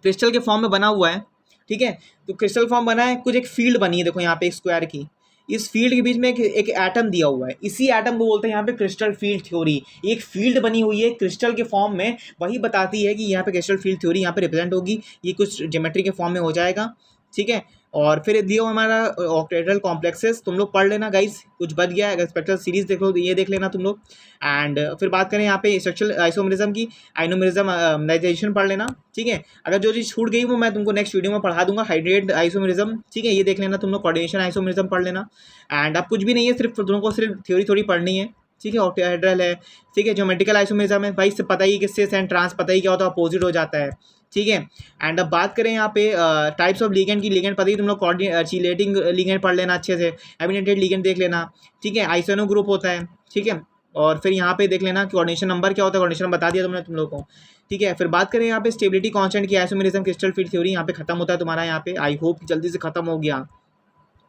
क्रिस्टल के फॉर्म में बना हुआ है। ठीक है, तो क्रिस्टल फॉर्म बना है, कुछ एक फील्ड बनी है, देखो यहाँ पे एक स्क्वायर की, इस फील्ड के बीच में एक एटम दिया हुआ है, इसी एटम को बोलते हैं यहाँ पे क्रिस्टल फील्ड थ्योरी। एक फील्ड बनी हुई है क्रिस्टल के फॉर्म में, वही बताती है कि यहाँ पे क्रिस्टल फील्ड थ्योरी यहाँ पे रिप्रेजेंट होगी, ये कुछ ज्योमेट्री के फॉर्म में हो जाएगा। ठीक है, और फिर दिया हमारा ऑक्टेड्रल कॉम्प्लेक्सेस, तुम लोग पढ़ लेना गाइस, कुछ बच गया है अगर स्पेक्ट्रल सीरीज देख लो तो ये देख लेना तुम लोग। एंड फिर बात करें यहाँ पे स्ट्रक्चरल आइसोमेरिज्म की, आइनोमेरिज्म पढ़ लेना। ठीक है, अगर जो चीज़ छूट गई वो मैं तुमको नेक्स्ट वीडियो में पढ़ा दूंगा, हाइड्रेट आइसोमेरिज्म। ठीक है, ये देख लेना तुम लोग, कोऑर्डिनेशन आइसोमेरिज्म पढ़ लेना। एंड अब कुछ भी नहीं है, सिर्फ तुमको सिर्फ थ्योरी थोड़ी पढ़नी है। ठीक है, ऑक्टाहेड्रल है, ठीक है। ज्योमेट्रिकल आइसोमेरिज्म है भाई, से पता ही किससे एंड ट्रांस पता ही क्या होता है, अपोजिट हो जाता है, ठीक है। एंड अब बात करें यहाँ पे टाइप्स ऑफ लिगेंड की, लिगेंड पता ही तुम लोग, चिलेटिंग लिगेंड पढ़ लेना अच्छे से, एबिनेटेड लिगेंड देख लेना, ठीक है। आइसोनो ग्रुप होता है, ठीक है। और फिर यहाँ पे देख लेना कोऑर्डिनेशन नंबर क्या होता है, कोऑर्डिनेशन बता दिया तुमने तुम लोग को, ठीक है। फिर बात करें यहाँ पे स्टेबिलिटी कांस्टेंट की, आइसोमेरिज्म क्रिस्टल फील्ड थ्योरी यहाँ पे खत्म होता है तुम्हारा। यहाँ पे आई होप जल्दी से खत्म हो गया,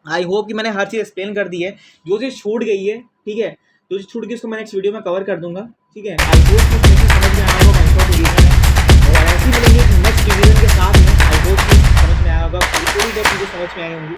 आई होप कि मैंने हर चीज़ एक्सप्लेन कर दी है, जो चीज़ छूट गई है, ठीक है, जो चीज़ छूट गई उसको मैं नेक्स्ट वीडियो में कवर कर दूंगा, ठीक है। आई होप कि मुझे समझ में आया होगा कौन सा रीजन है, और ऐसे ही मिलेंगे नेक्स्ट वीडियो के साथ में। आई होप कि समझ में आया होगा, पूरी चीज़ें समझ में आई होंगी।